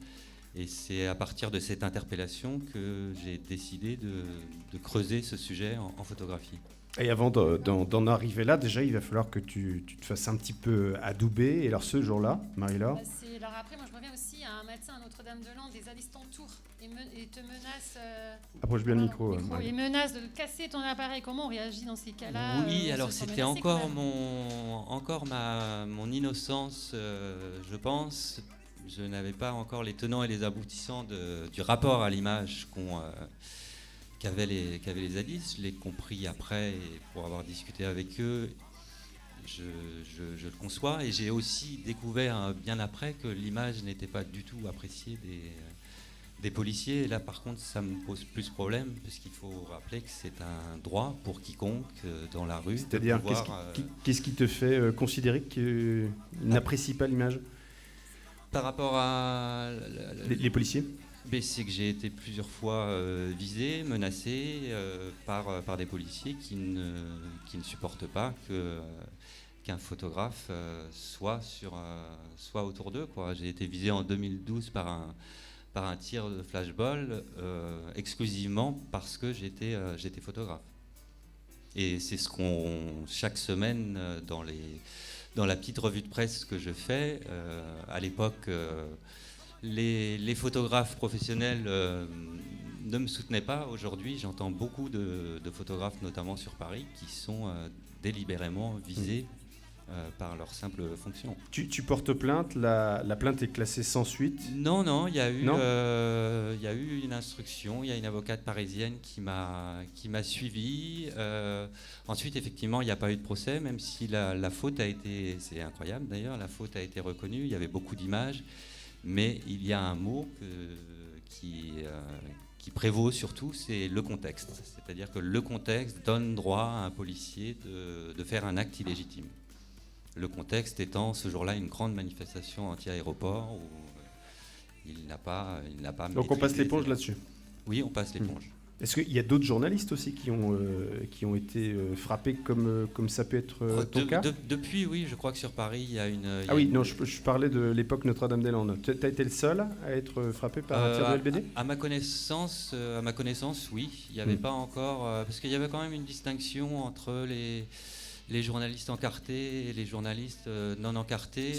F: Et c'est à partir de cette interpellation que j'ai décidé de creuser ce sujet en photographie.
B: Et avant d'en arriver là, déjà, il va falloir que tu te fasses un petit peu adouber. Et alors ce jour-là, Marie-Laure ?
G: Alors après, moi je reviens aussi à un médecin à Notre-Dame-de-Landes, des assistants tours, et te menacent...
B: Approche bien le micro.
G: Ils menacent de casser ton appareil. Comment on réagit dans ces cas-là ?
F: Oui, alors c'était encore mon innocence, je pense. Je n'avais pas encore les tenants et les aboutissants du rapport à l'image qu'avaient les zadistes. Je l'ai compris après, et pour avoir discuté avec eux, je le conçois. Et j'ai aussi découvert bien après que l'image n'était pas du tout appréciée des policiers. Et là, par contre, ça me pose plus problème, parce qu'il faut rappeler que c'est un droit pour quiconque dans la rue.
B: C'est-à-dire, qu'est-ce qui te fait considérer qu'ils n'apprécient pas l'image ?
F: Par rapport à
B: les policiers ?
F: C'est que j'ai été plusieurs fois visé, menacé par des policiers qui ne supportent pas qu'un photographe soit autour d'eux, quoi. J'ai été visé en 2012 par un tir de flashball exclusivement parce que j'étais photographe. Et c'est ce chaque semaine dans la petite revue de presse que je fais, à l'époque, les photographes professionnels ne me soutenaient pas. Aujourd'hui, j'entends beaucoup de photographes, notamment sur Paris, qui sont délibérément visés par leur simple fonction.
B: Tu portes plainte, la plainte est classée sans suite ?
F: Non, il y a eu une instruction, il y a une avocate parisienne qui m'a suivi. Ensuite, effectivement, il n'y a pas eu de procès, même si la faute a été, c'est incroyable d'ailleurs, la faute a été reconnue, il y avait beaucoup d'images, mais il y a un mot qui prévaut surtout, c'est le contexte. C'est-à-dire que le contexte donne droit à un policier de faire un acte illégitime. Le contexte étant ce jour-là une grande manifestation anti-aéroport où il n'a pas
B: Donc on passe l'éponge là-dessus ?
F: Oui, on passe l'éponge.
B: Est-ce qu'il y a d'autres journalistes aussi qui ont été frappés comme ça peut être ton cas?
F: Depuis, oui, je crois que sur Paris, il y a une...
B: Je parlais de l'époque Notre-Dame-des-Landes. Tu as été le seul à être frappé par un tir de LBD?
F: À ma connaissance, oui. Il n'y avait pas encore... parce qu'il y avait quand même une distinction entre les journalistes encartés et les journalistes non encartés.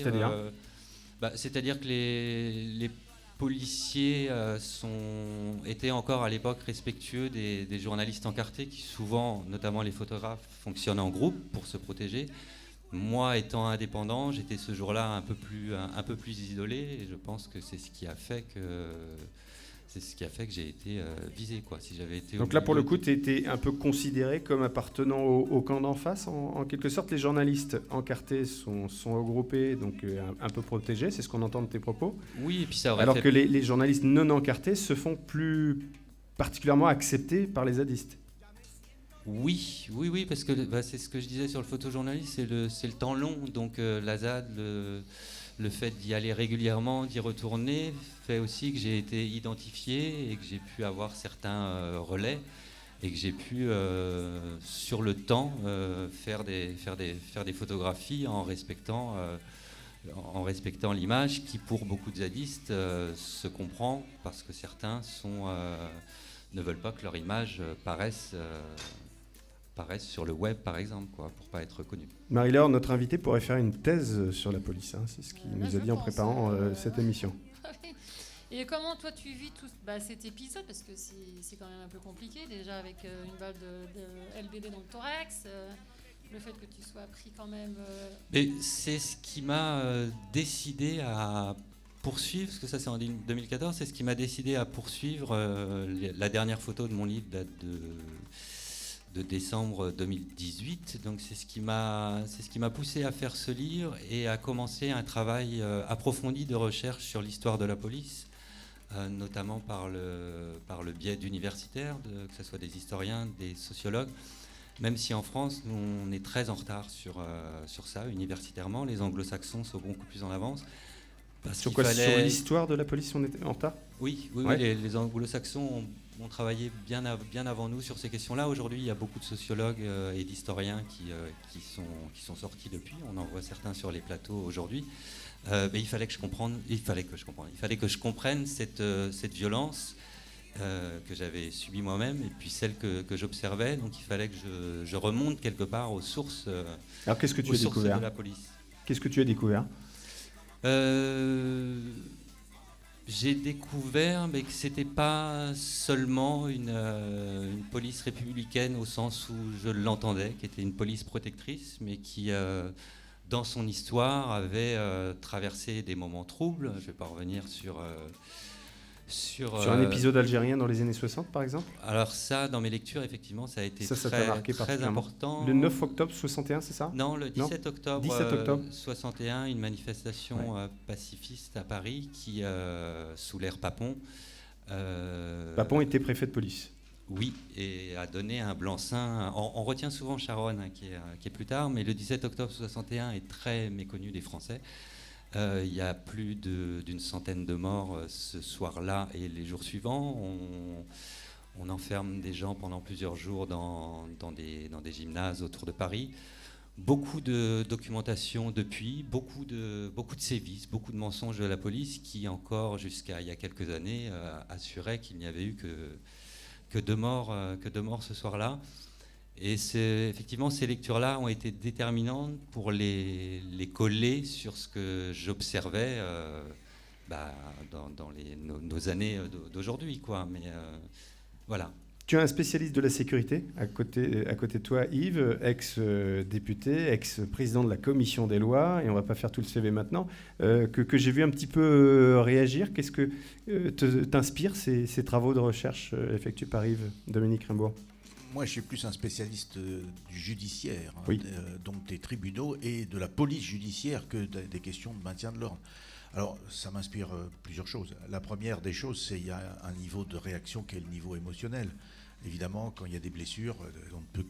F: C'est-à-dire que les policiers étaient encore à l'époque respectueux des journalistes encartés qui souvent, notamment les photographes, fonctionnent en groupe pour se protéger. Moi, étant indépendant, j'étais ce jour-là un peu plus isolé et je pense que c'est ce qui a fait que j'ai été visé, quoi. Si j'avais été
B: Donc là, pour le coup, tu étais un peu considéré comme appartenant au camp d'en face, en quelque sorte. Les journalistes encartés sont regroupés, donc un peu protégés, c'est ce qu'on entend de tes propos.
F: Oui, et puis ça aurait
B: alors que les journalistes non encartés se font plus particulièrement acceptés par les zadistes.
F: Oui, parce que c'est ce que je disais sur le photojournaliste, c'est le temps long, donc la ZAD, le fait d'y aller régulièrement, d'y retourner, fait aussi que j'ai été identifié et que j'ai pu avoir certains relais et que j'ai pu, sur le temps, faire des photographies en respectant l'image qui, pour beaucoup de zadistes, se comprend parce que certains ne veulent pas que leur image paraisse sur le web, par exemple, pour ne pas être reconnue.
B: Marie-Laure, notre invitée pourrait faire une thèse sur la police, hein, c'est ce qu'il nous a dit en préparant cette émission.
G: Et comment toi tu vis tout cet épisode, parce que c'est quand même un peu compliqué, déjà avec une balle de LBD dans le thorax, le fait que tu sois pris quand même...
F: Mais c'est ce qui m'a décidé à poursuivre, parce que ça c'est en 2014, c'est ce qui m'a décidé à poursuivre. La dernière photo de mon livre date de décembre 2018, donc c'est ce qui m'a poussé à faire ce livre et à commencer un travail approfondi de recherche sur l'histoire de la police, notamment par le biais d'universitaires, que ce soit des historiens, des sociologues, même si en France, nous, on est très en retard sur ça, universitairement. Les anglo-saxons sont beaucoup plus en avance.
B: Sur quoi? Sur l'histoire de la police, on était en retard?
F: Oui, les anglo-saxons ont travaillé bien avant nous sur ces questions-là. Aujourd'hui, il y a beaucoup de sociologues et d'historiens qui sont sortis depuis. On en voit certains sur les plateaux aujourd'hui. Mais il fallait que je comprenne cette violence que j'avais subie moi-même et puis celle que j'observais. Donc il fallait que je remonte quelque part aux sources.
B: Alors qu'est-ce que tu as découvert
F: de la police?
B: Qu'est-ce que tu as découvert?
F: J'ai découvert que c'était pas seulement une police républicaine au sens où je l'entendais, qui était une police protectrice, mais qui, dans son histoire, avait traversé des moments troubles. Je ne vais pas revenir sur
B: un épisode algérien dans les années 60, par exemple?
F: Alors ça, dans mes lectures, effectivement, ça a été
B: ça t'a marqué
F: très important.
B: Le 9 octobre 61, c'est ça?
F: Non, le 17 octobre 61, une manifestation pacifiste à Paris qui, sous l'ère Papon...
B: Papon était préfet de police.
F: Oui, et a donné un blanc-seing. On retient souvent Charonne, qui est plus tard, mais le 17 octobre 61 est très méconnu des Français. Il y a plus d'une centaine de morts ce soir-là et les jours suivants. On enferme des gens pendant plusieurs jours dans des gymnases autour de Paris. Beaucoup de documentation depuis, beaucoup de sévices, beaucoup de mensonges de la police qui, encore jusqu'à il y a quelques années, assuraient qu'il n'y avait eu que deux morts ce soir-là. Et effectivement, ces lectures-là ont été déterminantes pour les coller sur ce que j'observais dans nos années d'aujourd'hui, quoi. Mais voilà.
B: Tu es un spécialiste de la sécurité à côté de toi, Yves, ex-député, ex-président de la commission des lois, et on ne va pas faire tout le CV maintenant, que j'ai vu un petit peu réagir. Qu'est-ce que t'inspire ces travaux de recherche effectués par Yves Dominique Rimbourg?
H: Moi, je suis plus un spécialiste du judiciaire,
B: oui.
H: Donc des tribunaux et de la police judiciaire que des questions de maintien de l'ordre. Alors, ça m'inspire plusieurs choses. La première des choses, c'est qu'il y a un niveau de réaction qui est le niveau émotionnel. Évidemment, quand il y a des blessures, on ne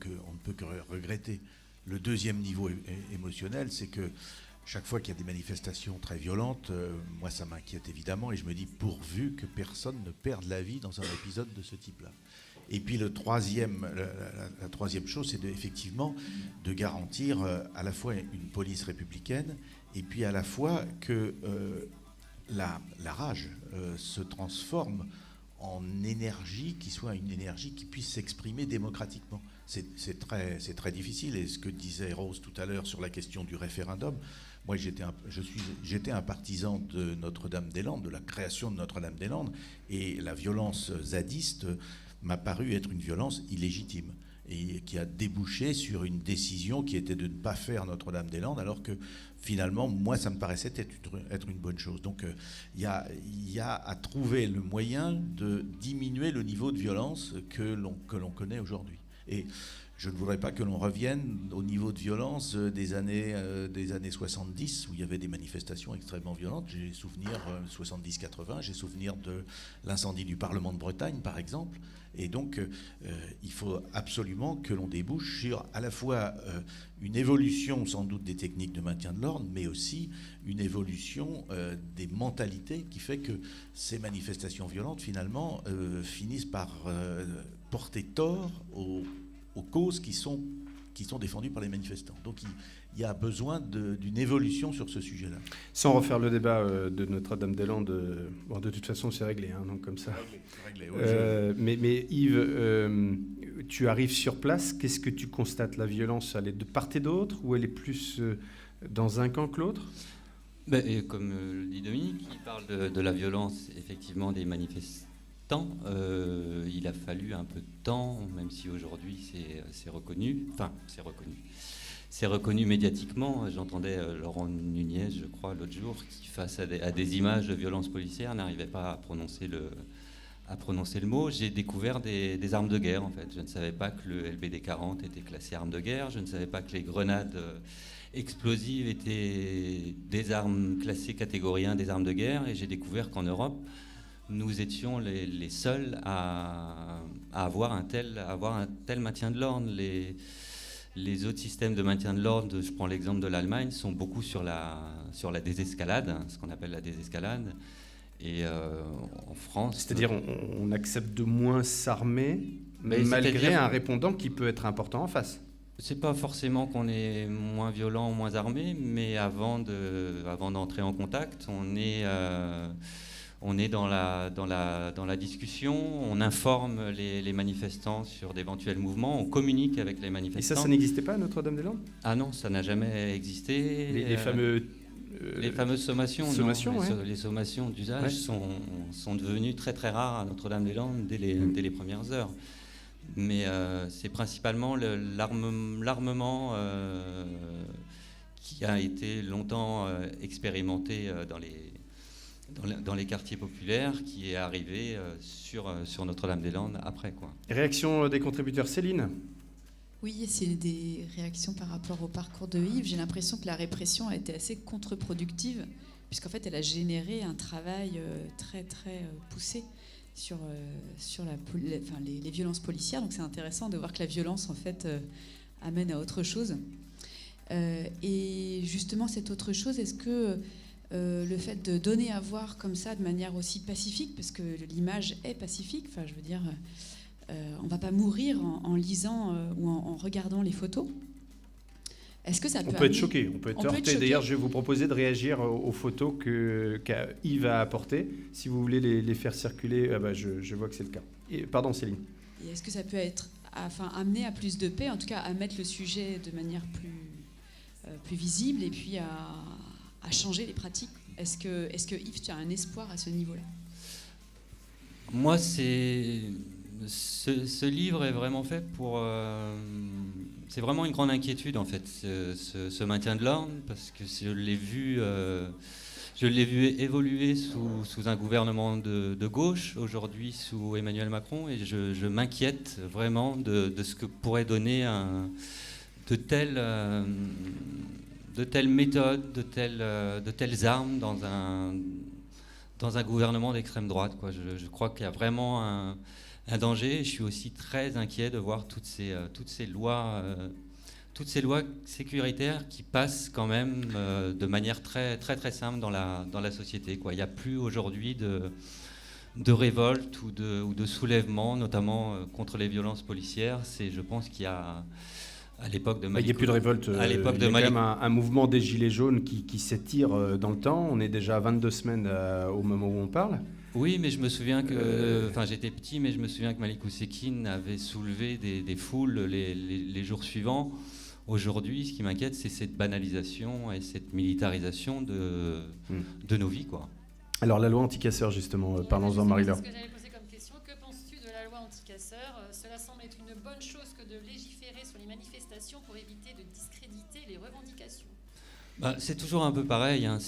H: peut que regretter. Le deuxième niveau émotionnel, c'est que chaque fois qu'il y a des manifestations très violentes, moi ça m'inquiète évidemment et je me dis pourvu que personne ne perde la vie dans un épisode de ce type-là. Et puis la troisième chose, c'est effectivement de garantir à la fois une police républicaine et puis à la fois que la rage se transforme en énergie qui soit une énergie qui puisse s'exprimer démocratiquement. C'est très difficile. Et ce que disait Rose tout à l'heure sur la question du référendum, moi j'étais un partisan de Notre-Dame-des-Landes, de la création de Notre-Dame-des-Landes, et la violence zadiste m'a paru être une violence illégitime et qui a débouché sur une décision qui était de ne pas faire Notre-Dame-des-Landes, alors que finalement, moi, ça me paraissait être une bonne chose. Donc, il y a à trouver le moyen de diminuer le niveau de violence que l'on connaît aujourd'hui. Et je ne voudrais pas que l'on revienne au niveau de violence des années 70, où il y avait des manifestations extrêmement violentes. J'ai souvenir 70-80, j'ai souvenir de l'incendie du Parlement de Bretagne, par exemple. Et donc, il faut absolument que l'on débouche sur à la fois une évolution sans doute des techniques de maintien de l'ordre, mais aussi une évolution des mentalités qui fait que ces manifestations violentes, finalement, finissent par porter tort aux causes qui sont défendues par les manifestants. Donc il y a besoin d'une évolution sur ce sujet-là.
B: Sans refaire le débat de Notre-Dame-des-Landes, bon, de toute façon c'est réglé, hein, donc comme ça.
H: Réglé, oui,
B: mais Yves, tu arrives sur place, qu'est-ce que tu constates? La violence, elle est de part et d'autre, ou elle est plus dans un camp que l'autre?
F: Et comme le dit Dominique, il parle de la violence effectivement des manifestants. Il a fallu un peu de temps, même si aujourd'hui c'est reconnu. Enfin, c'est reconnu. C'est reconnu médiatiquement. J'entendais Laurent Nunez, je crois, l'autre jour, qui, face à des images de violence policière, n'arrivait pas à prononcer le mot. J'ai découvert des armes de guerre, en fait. Je ne savais pas que le LBD 40 était classé arme de guerre. Je ne savais pas que les grenades explosives étaient des armes classées catégorie 1 des armes de guerre. Et j'ai découvert qu'en Europe, nous étions les seuls à avoir un tel maintien de l'ordre. Les autres systèmes de maintien de l'ordre, je prends l'exemple de l'Allemagne, sont beaucoup sur la désescalade, ce qu'on appelle la désescalade. Et en France...
B: C'est-à-dire on accepte de moins s'armer, malgré un répondant qui peut être important en face.
F: C'est pas forcément qu'on est moins violent ou moins armé, mais avant d'entrer en contact, on est dans la discussion, on informe les manifestants sur d'éventuels mouvements, on communique avec les manifestants.
B: Et ça n'existait pas à Notre-Dame-des-Landes?
F: Ah non, ça n'a jamais existé.
B: Les fameuses
F: sommations,
B: ouais.
F: Les sommations d'usage sont devenues très très rares à Notre-Dame-des-Landes dès les premières heures. Mais c'est principalement l'armement qui a été longtemps expérimenté dans les quartiers populaires, qui est arrivé sur Notre-Dame-des-Landes après, quoi.
B: Réaction des contributeurs. Céline?
D: Oui, c'est des réactions par rapport au parcours de Yves. J'ai l'impression que la répression a été assez contre-productive, puisqu'en fait, elle a généré un travail très, très poussé sur les violences policières. Donc c'est intéressant de voir que la violence, en fait, amène à autre chose. Et justement, cette autre chose, est-ce que le fait de donner à voir comme ça de manière aussi pacifique, parce que l'image est pacifique, enfin je veux dire, on ne va pas mourir en lisant ou en regardant les photos. Est-ce que ça peut...
B: On peut être choqué, on peut être heurté. D'ailleurs, je vais vous proposer de réagir aux photos qu'Yves a apportées. Si vous voulez les faire circuler, je vois que c'est le cas. Pardon, Céline.
D: Et est-ce que ça peut être amener à plus de paix, en tout cas à mettre le sujet de manière plus visible et puis à changer les pratiques? Est-ce que Yves, tu as un espoir à ce niveau-là?
F: Moi, ce livre est vraiment fait pour... c'est vraiment une grande inquiétude, en fait, ce maintien de l'ordre, parce que je l'ai vu évoluer sous un gouvernement de gauche, aujourd'hui sous Emmanuel Macron, et je m'inquiète vraiment de ce que pourrait donner de telles méthodes, de telles armes dans un gouvernement d'extrême droite, quoi. Je crois qu'il y a vraiment un danger. Je suis aussi très inquiet de voir toutes ces lois toutes ces lois sécuritaires qui passent quand même de manière très, très, très simple dans la société, quoi. Il n'y a plus aujourd'hui de révolte ou de soulèvement, notamment contre les violences policières. Je pense qu'il y a, à l'époque de Malik...
B: Il n'y a plus de révolte.
F: À l'époque
B: il y a
F: de
B: quand
F: Malik...
B: même un mouvement des Gilets jaunes qui s'étire dans le temps. On est déjà à 22 semaines au moment où on parle.
F: Oui, mais je me souviens que... Enfin, j'étais petit, mais je me souviens que Malik Oussekine avait soulevé des foules les jours suivants. Aujourd'hui, ce qui m'inquiète, c'est cette banalisation et cette militarisation de nos vies, quoi.
B: Alors, la loi anti-casseurs, justement, parlons-en, Marie-Laure.
G: C'est ce que j'avais posé comme question. Que penses-tu de la loi anti-casseurs ? Cela semble être une bonne chose que de légiférer sur les manifestations pour éviter de discréditer les revendications.
F: C'est toujours un peu pareil, hein.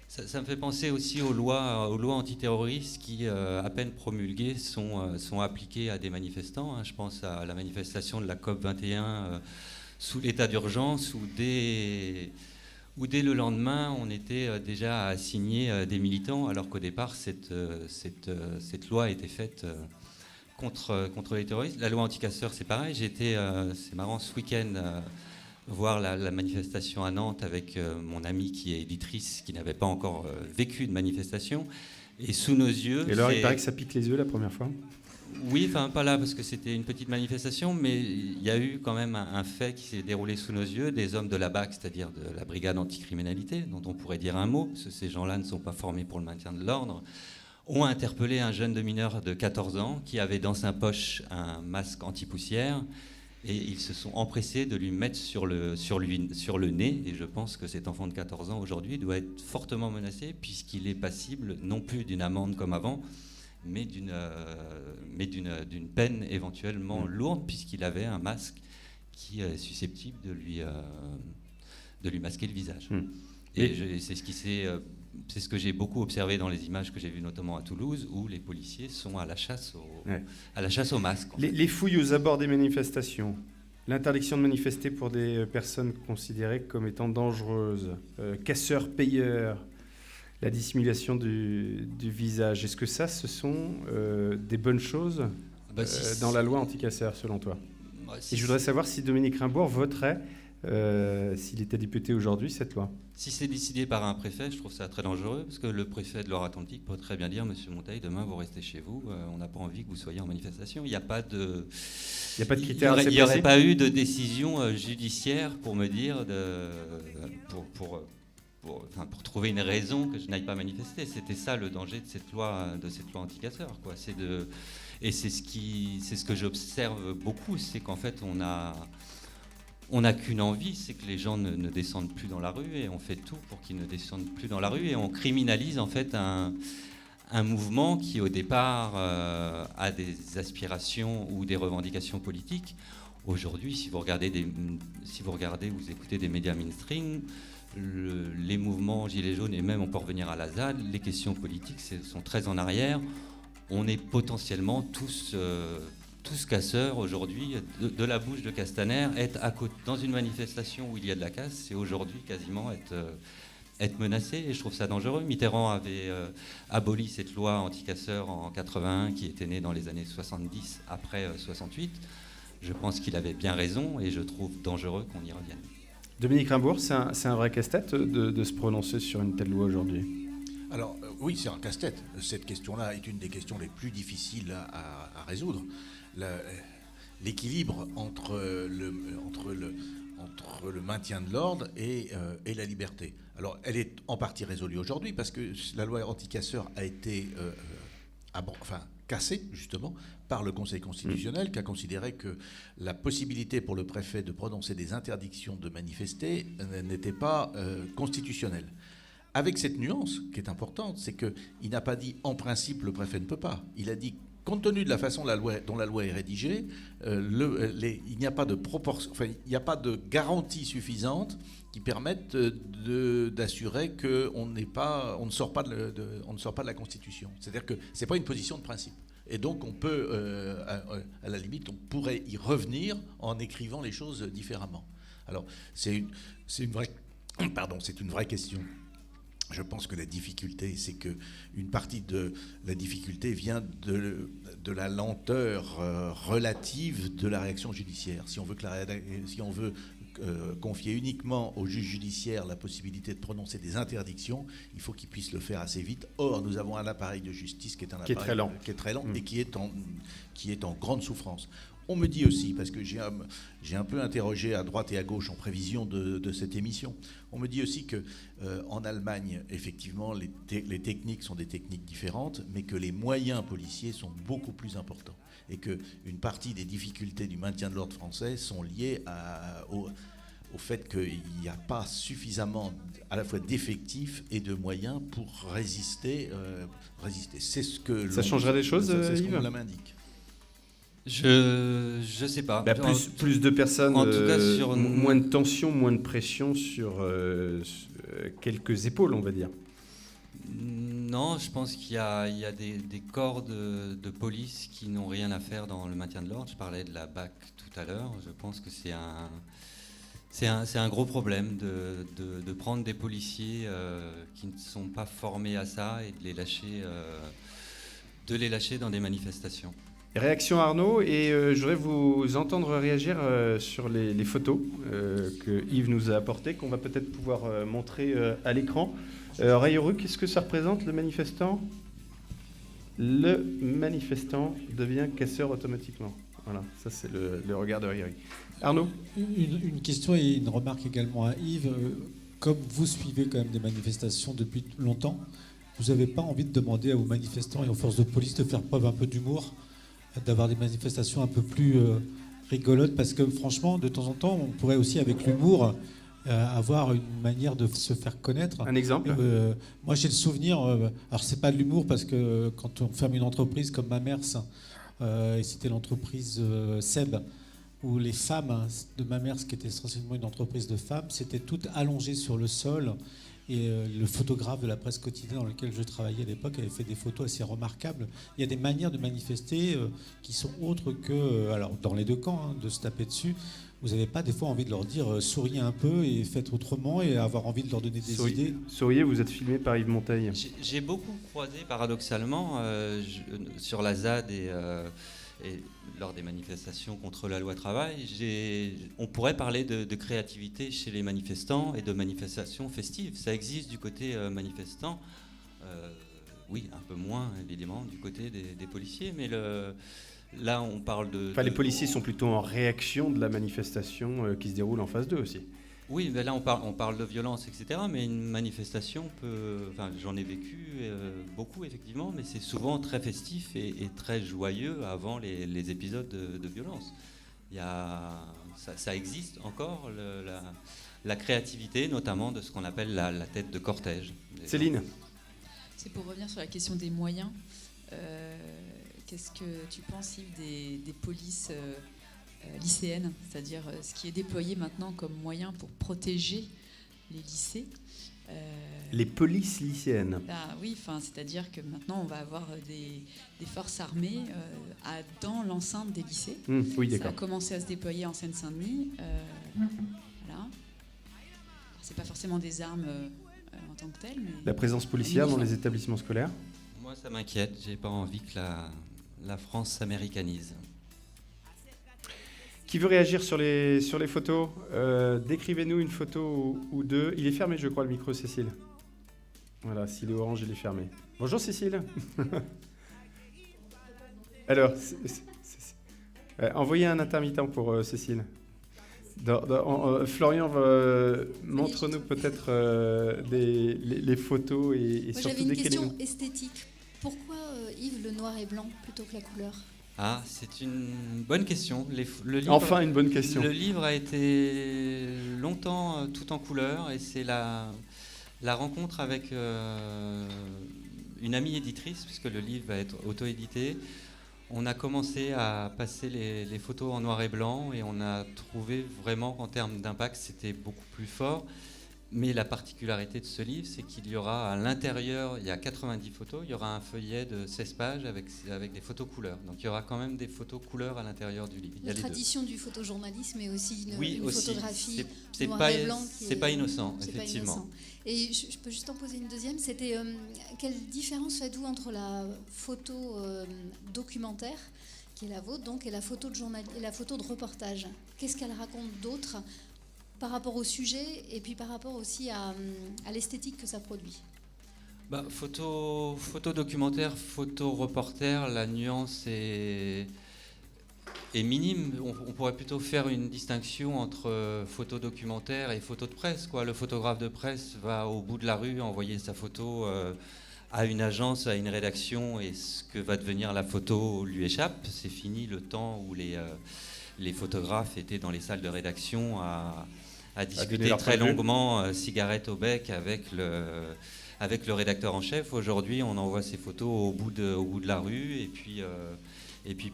F: Ça me fait penser aussi aux lois antiterroristes qui, à peine promulguées, sont appliquées à des manifestants, hein. Je pense à la manifestation de la COP21 sous l'état d'urgence, où dès le lendemain, on était déjà à assigner des militants, alors qu'au départ, cette loi a été faite contre les terroristes. La loi anti-casseurs, c'est pareil. J'étais, c'est marrant, ce week-end... voir la manifestation à Nantes avec mon amie qui est éditrice, qui n'avait pas encore vécu de manifestation. Et sous nos yeux...
B: Et alors, il paraît que ça pique les yeux la première fois.
F: Oui, enfin pas là, parce que c'était une petite manifestation, mais il y a eu quand même un fait qui s'est déroulé sous nos yeux. Des hommes de la BAC, c'est-à-dire de la brigade anticriminalité, dont on pourrait dire un mot, parce que ces gens-là ne sont pas formés pour le maintien de l'ordre, ont interpellé un jeune de mineur de 14 ans qui avait dans sa poche un masque anti-poussière. Et ils se sont empressés de lui mettre sur le nez. Et je pense que cet enfant de 14 ans aujourd'hui doit être fortement menacé, puisqu'il est passible non plus d'une amende comme avant, mais d'une peine éventuellement lourde, puisqu'il avait un masque qui est susceptible de lui masquer le visage. Et c'est ce que j'ai beaucoup observé dans les images que j'ai vues notamment à Toulouse, où les policiers sont à la chasse au masque.
B: Les fouilles aux abords des manifestations, l'interdiction de manifester pour des personnes considérées comme étant dangereuses, casseurs-payeurs, la dissimulation du visage. Est-ce que ça, ce sont des bonnes choses dans la loi anti-casseurs, selon toi ? Et je voudrais savoir si Dominique Rimbourg voterait, s'il était député aujourd'hui, cette loi.
F: Si c'est décidé par un préfet, je trouve ça très dangereux, parce que le préfet de Loire-Atlantique peut très bien dire « Monsieur Monteil, demain vous restez chez vous, on n'a pas envie que vous soyez en manifestation ». Il n'y a pas de
B: critères.
F: Il n'y aurait pas eu de décision judiciaire pour me dire pour trouver une raison que je n'aille pas manifester. C'était ça le danger de cette loi anti-casseurs, quoi. Et c'est ce que j'observe beaucoup, c'est qu'en fait on n'a qu'une envie, c'est que les gens ne descendent plus dans la rue, et on fait tout pour qu'ils ne descendent plus dans la rue, et on criminalise en fait un mouvement qui au départ a des aspirations ou des revendications politiques. Aujourd'hui, si vous regardez vous écoutez des médias mainstream, les mouvements Gilets jaunes, et même on peut revenir à la ZAD, les questions politiques sont très en arrière. On est potentiellement tous casseurs aujourd'hui. De la bouche de Castaner, être dans une manifestation où il y a de la casse, c'est aujourd'hui quasiment être menacé, et je trouve ça dangereux. Mitterrand avait aboli cette loi anti-casseurs en 81, qui était née dans les années 70, après 68. Je pense qu'il avait bien raison, et je trouve dangereux qu'on y revienne.
B: Dominique Rimbourg, c'est un vrai casse-tête de se prononcer sur une telle loi aujourd'hui ?
H: Alors, oui, c'est un casse-tête. Cette question-là est une des questions les plus difficiles à résoudre. L'équilibre entre le maintien de l'ordre et la liberté. Alors, elle est en partie résolue aujourd'hui, parce que la loi anti-casseurs a été cassée, justement, par le Conseil constitutionnel, qui a considéré que la possibilité pour le préfet de prononcer des interdictions de manifester n'était pas constitutionnelle. Avec cette nuance qui est importante, c'est qu'il n'a pas dit en principe le préfet ne peut pas. Il a dit, compte tenu de la façon dont la loi est rédigée, il n'y a pas de garantie suffisante qui permette d'assurer qu'on ne sort pas de la Constitution. C'est-à-dire que c'est pas une position de principe. Et donc on peut, à la limite, on pourrait y revenir en écrivant les choses différemment. Alors c'est une vraie question. Je pense que la difficulté, c'est que une partie de la difficulté vient de la lenteur relative de la réaction judiciaire. Si on veut, confier uniquement au juge judiciaire la possibilité de prononcer des interdictions, il faut qu'il puisse le faire assez vite. Or, nous avons un appareil de justice qui est très lent et qui est en grande souffrance. On me dit aussi, parce que j'ai un peu interrogé à droite et à gauche en prévision de cette émission, on me dit aussi que en Allemagne, effectivement, les techniques sont des techniques différentes, mais que les moyens policiers sont beaucoup plus importants. Et qu'une partie des difficultés du maintien de l'ordre français sont liées au fait qu'il n'y a pas suffisamment à la fois d'effectifs et de moyens pour résister. C'est ce que
B: ça changerait des choses,
H: c'est ce
B: Yves
H: qu'on m'indique.
F: Je sais pas.
B: Plus de personnes,
F: en tout cas, sur
B: moins de tension, moins de pression sur quelques épaules, on va dire.
F: Non, je pense qu'il y a des corps de police qui n'ont rien à faire dans le maintien de l'ordre. Je parlais de la BAC tout à l'heure. Je pense que c'est un gros problème de prendre des policiers qui ne sont pas formés à ça et de les lâcher dans des manifestations.
B: Réaction Arnaud, et je voudrais vous entendre réagir sur les photos que Yves nous a apportées, qu'on va peut-être pouvoir montrer à l'écran. Rayoru, qu'est-ce que ça représente, le manifestant ? Le manifestant devient casseur automatiquement. Voilà, ça c'est le regard de Rayoru. Arnaud ?
I: Une question et une remarque également à Yves. Comme vous suivez quand même des manifestations depuis longtemps, vous n'avez pas envie de demander aux manifestants et aux forces de police de faire preuve un peu d'humour, d'avoir des manifestations un peu plus rigolotes, parce que franchement, de temps en temps, on pourrait aussi, avec l'humour, avoir une manière de se faire connaître.
B: Un exemple ?
I: Moi, j'ai le souvenir, alors c'est pas de l'humour, parce que quand on ferme une entreprise comme Mamers, et c'était l'entreprise Seb, où les femmes de Mamers, qui était essentiellement une entreprise de femmes, s'étaient toutes allongées sur le sol. Et le photographe de la presse quotidienne dans lequel je travaillais à l'époque avait fait des photos assez remarquables. Il y a des manières de manifester qui sont autres que, alors dans les deux camps, de se taper dessus. Vous n'avez pas des fois envie de leur dire souriez un peu et faites autrement, et avoir envie de leur donner des idées?
B: Souriez, vous êtes filmé par Yves Monteil.
F: J'ai beaucoup croisé paradoxalement sur la ZAD et lors des manifestations contre la loi travail, on pourrait parler de créativité chez les manifestants et de manifestations festives. Ça existe du côté manifestant, oui, un peu moins évidemment du côté des policiers, mais là on parle
B: les policiers sont plutôt en réaction de la manifestation qui se déroule en phase 2 aussi.
F: Oui, mais là on parle de violence, etc. Mais une manifestation j'en ai vécu beaucoup effectivement, mais c'est souvent très festif et très joyeux avant les épisodes de violence. Ça existe encore, la créativité, notamment de ce qu'on appelle la tête de cortège.
B: Céline ?
D: C'est pour revenir sur la question des moyens. Qu'est-ce que tu penses, Yves, des polices lycéennes, c'est-à-dire ce qui est déployé maintenant comme moyen pour protéger les lycées.
B: Les polices lycéennes.
D: Oui, c'est-à-dire que maintenant on va avoir des forces armées dans l'enceinte des lycées.
B: Oui, d'accord.
D: Ça a commencé à se déployer en Seine-Saint-Denis. Voilà. C'est pas forcément des armes en tant que telles. Mais
B: la présence policière dans les établissements scolaires.
F: Moi, ça m'inquiète. J'ai pas envie que la France s'américanise.
B: Qui veut réagir sur les photos ? Décrivez-nous une photo ou deux. Il est fermé, je crois, le micro, Cécile. Voilà, s'il est orange, il est fermé. Bonjour, Cécile. Alors, envoyez un intermittent pour Cécile. Florian, montre-nous peut-être les photos et
J: Moi,
B: surtout
J: j'avais une
B: décrivez-nous.
J: question esthétique. Pourquoi, Yves, le noir et blanc plutôt que la couleur ?
F: C'est une bonne question. Le livre,
B: enfin, une bonne question.
F: Le livre a été longtemps tout en couleur, et c'est la rencontre avec une amie éditrice, puisque le livre va être auto-édité. On a commencé à passer les photos en noir et blanc, et on a trouvé vraiment qu'en termes d'impact, c'était beaucoup plus fort. Mais la particularité de ce livre, c'est qu'il y aura à l'intérieur, il y a 90 photos, il y aura un feuillet de 16 pages avec des photos couleurs. Donc il y aura quand même des photos couleurs à l'intérieur du livre. Il y a
J: La
F: les deux.
J: tradition du photojournalisme est aussi une
F: aussi.
J: photographie
F: C'est
J: noir
F: pas,
J: et blanc.
F: c'est pas innocent,
J: C'est pas
F: effectivement.
J: innocent. Et je peux juste en poser une deuxième. C'était quelle différence faites-vous entre la photo documentaire, qui est la vôtre, donc, et la photo de et la photo de reportage? Qu'est-ce qu'elle raconte d'autre par rapport au sujet et puis par rapport aussi à l'esthétique que ça produit?
F: Photo documentaire, photo reporter, la nuance est minime. On pourrait plutôt faire une distinction entre photo documentaire et photo de presse, quoi. Le photographe de presse va au bout de la rue envoyer sa photo à une agence, à une rédaction, et ce que va devenir la photo lui échappe. C'est fini le temps où les photographes étaient dans les salles de rédaction à discuter très longuement, cigarette au bec, avec le rédacteur en chef. Aujourd'hui, on envoie ses photos au bout de la rue, et puis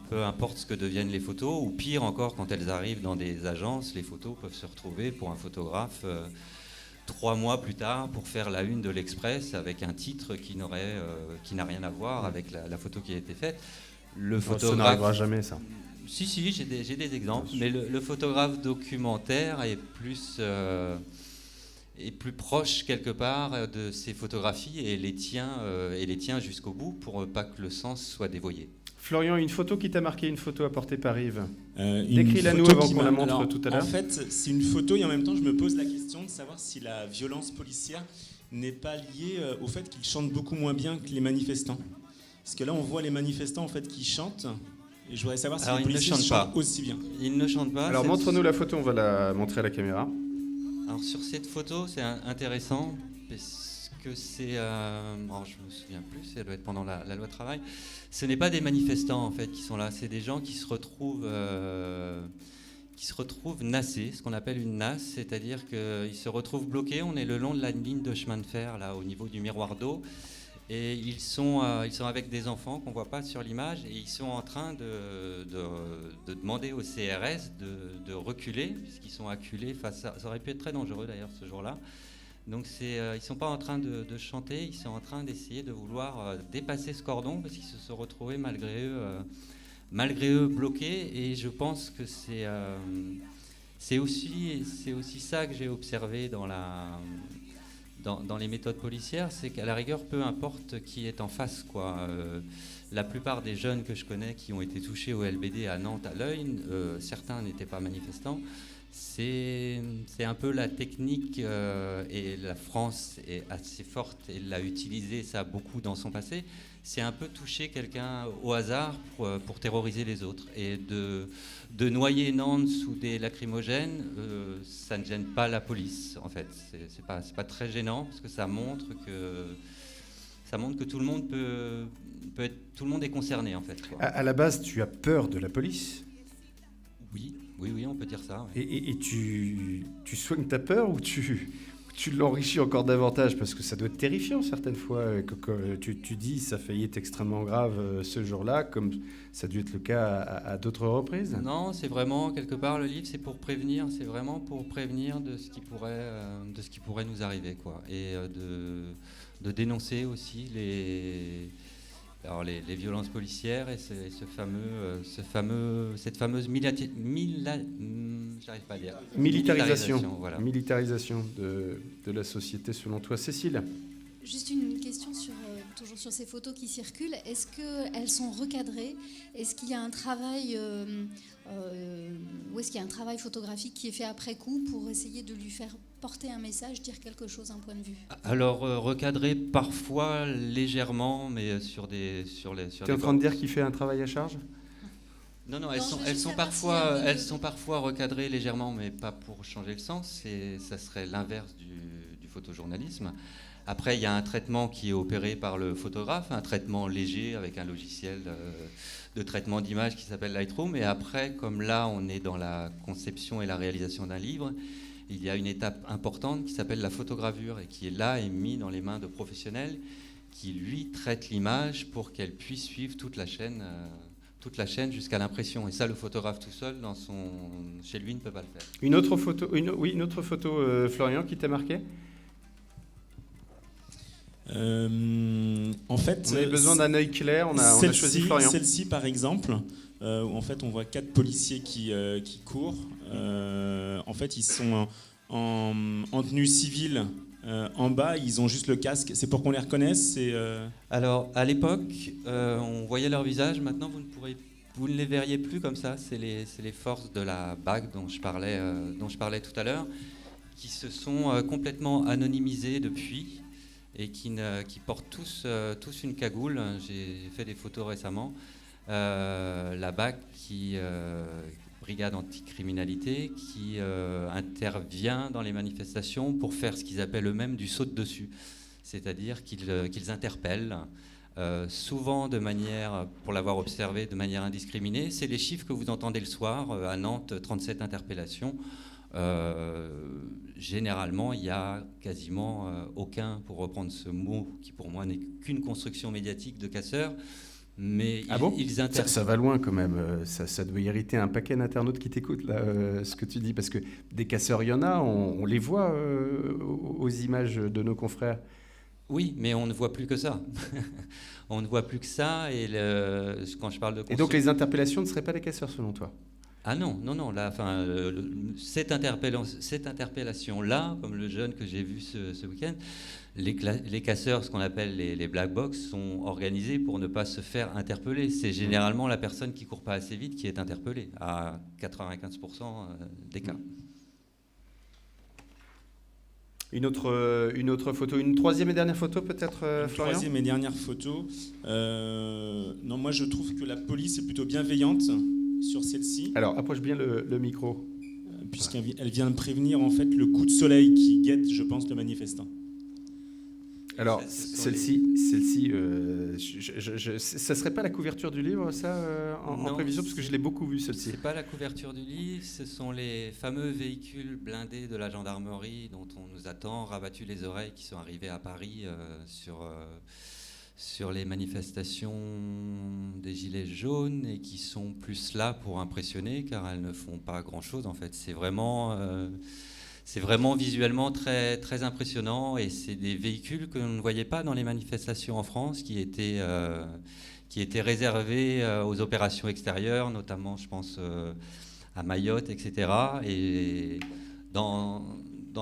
F: peu importe ce que deviennent les photos, ou pire encore, quand elles arrivent dans des agences, les photos peuvent se retrouver pour un photographe 3 mois plus tard pour faire la une de l'Express avec un titre qui n'a rien à voir avec la photo qui a été faite.
B: Ça n'arrivera jamais, ça.
F: Si, j'ai des exemples, mais le photographe documentaire est plus proche quelque part de ses photographies et les tient jusqu'au bout pour pas que le sens soit dévoyé.
B: Florian, une photo qui t'a marqué, une photo apportée par Yves. Décris-la nous avant qu'on la montre tout à l'heure.
E: En fait, c'est une photo et en même temps, je me pose la question de savoir si la violence policière n'est pas liée au fait qu'ils chantent beaucoup moins bien que les manifestants. Parce que là, on voit les manifestants en fait qui chantent. Et je voudrais savoir si les policiers chantent aussi bien.
F: Ils ne chantent pas.
B: Alors montre-nous la photo, on va la montrer à la caméra.
F: Alors sur cette photo, c'est intéressant parce que c'est... je me souviens plus, ça doit être pendant la loi travail. Ce n'est pas des manifestants en fait qui sont là, c'est des gens qui se retrouvent nassés, ce qu'on appelle une nasse, c'est-à-dire qu'ils se retrouvent bloqués. On est le long de la ligne de chemin de fer, là, au niveau du miroir d'eau. Et ils sont avec des enfants qu'on ne voit pas sur l'image, et ils sont en train de demander au CRS de reculer, puisqu'ils sont acculés face à... Ça aurait pu être très dangereux d'ailleurs ce jour-là. Donc ils ne sont pas en train de chanter, ils sont en train d'essayer de vouloir dépasser ce cordon, parce qu'ils se sont retrouvés malgré eux bloqués. Et je pense que c'est aussi ça que j'ai observé dans les méthodes policières, c'est qu'à la rigueur, peu importe qui est en face, quoi. La plupart des jeunes que je connais qui ont été touchés au LBD à Nantes, à l'œil, certains n'étaient pas manifestants. C'est un peu la technique, et la France est assez forte, elle l'a utilisé ça beaucoup dans son passé. C'est un peu toucher quelqu'un au hasard pour terroriser les autres. Et de noyer Nantes sous des lacrymogènes, ça ne gêne pas la police, en fait. C'est pas très gênant, parce que ça montre que tout le monde tout le monde est concerné, en fait, quoi.
B: À la base, tu as peur de la police ?
F: Oui, on peut dire ça. Ouais.
B: Et tu soignes ta peur ou tu l'enrichis encore davantage? Parce que ça doit être terrifiant certaines fois. Que tu dis ça a failli être extrêmement grave ce jour-là, comme ça a dû être le cas à d'autres reprises.
F: Non, c'est vraiment, quelque part, le livre, c'est pour prévenir. C'est vraiment pour prévenir de ce qui pourrait nous arriver, quoi. Et de dénoncer aussi les violences policières et cette fameuse j'arrive pas à dire.
B: Militarisation.
F: Voilà.
B: Militarisation de la société, selon toi, Cécile.
J: Juste une question toujours sur ces photos qui circulent. Est-ce qu'elles sont recadrées? Est-ce qu'il y a un travail ou est-ce qu'il y a un travail photographique qui est fait après coup pour essayer de lui faire porter un message, dire quelque chose, un point de vue?
F: Alors recadré parfois légèrement, mais sur les.
B: Tu es en train de dire qu'il fait un travail à charge?
F: Non, elles sont parfois recadrées légèrement, mais pas pour changer le sens. Ça serait l'inverse du photojournalisme. Après, il y a un traitement qui est opéré par le photographe, un traitement léger avec un logiciel de traitement d'image qui s'appelle Lightroom. Et après, comme là, on est dans la conception et la réalisation d'un livre, il y a une étape importante qui s'appelle la photogravure et qui est là et mise dans les mains de professionnels qui, lui, traitent l'image pour qu'elle puisse suivre toute la chaîne jusqu'à l'impression. Et ça, le photographe tout seul, chez lui, ne peut pas le faire.
B: Une autre photo, Florian, qui t'a marqué?
E: En fait,
B: On avait besoin d'un œil clair, on a choisi Florian.
E: Celle-ci, par exemple, où en fait on voit 4 policiers qui courent. En fait, ils sont en tenue civile. En bas, ils ont juste le casque. C'est pour qu'on les reconnaisse.
F: Alors, à l'époque, on voyait leur visage. Maintenant, vous ne les verriez plus comme ça. C'est les forces de la BAC dont je parlais tout à l'heure, qui se sont complètement anonymisés depuis et qui portent tous une cagoule. J'ai fait des photos récemment. La BAC, brigade anticriminalité, qui intervient dans les manifestations pour faire ce qu'ils appellent eux-mêmes du saut de dessus. C'est-à-dire qu'ils interpellent, souvent de manière, pour l'avoir observé, de manière indiscriminée. C'est les chiffres que vous entendez le soir. À Nantes, 37 interpellations. Généralement, il n'y a quasiment aucun, pour reprendre ce mot qui pour moi n'est qu'une construction médiatique de casseurs, mais ils interpellent.
B: Ça va loin quand même, ça doit irriter un paquet d'internautes qui t'écoutent là, ce que tu dis, parce que des casseurs, il y en a, on les voit aux images de nos confrères.
F: Oui, mais on ne voit plus que ça. On ne voit plus que ça, et quand je parle de...
B: Et donc les interpellations ne seraient pas des casseurs selon toi?
F: Ah non, là, cette interpellation-là, comme le jeune que j'ai vu ce week-end, les casseurs, ce qu'on appelle les black box, sont organisés pour ne pas se faire interpeller. C'est généralement la personne qui ne court pas assez vite qui est interpellée, à 95% des cas.
B: Une autre photo, une troisième et dernière photo peut-être, Florian?
E: Troisième et dernière photo. Non, moi je trouve que la police est plutôt bienveillante sur celle-ci.
B: Alors, approche bien le micro.
E: Puisqu'elle vient de prévenir en fait le coup de soleil qui guette, je pense, le manifestant.
B: Alors, celle-ci, ça serait pas la couverture du livre, ça, en prévision, parce que je l'ai beaucoup vu, celle-ci.
F: C'est pas la couverture du livre, ce sont les fameux véhicules blindés de la gendarmerie dont on nous a tant rabattu les oreilles, qui sont arrivés à Paris sur les manifestations des Gilets jaunes et qui sont plus là pour impressionner, car elles ne font pas grand-chose en fait. C'est vraiment visuellement très, très impressionnant, et c'est des véhicules que l'on ne voyait pas dans les manifestations en France, qui étaient réservés aux opérations extérieures, notamment je pense à Mayotte, etc. Et dans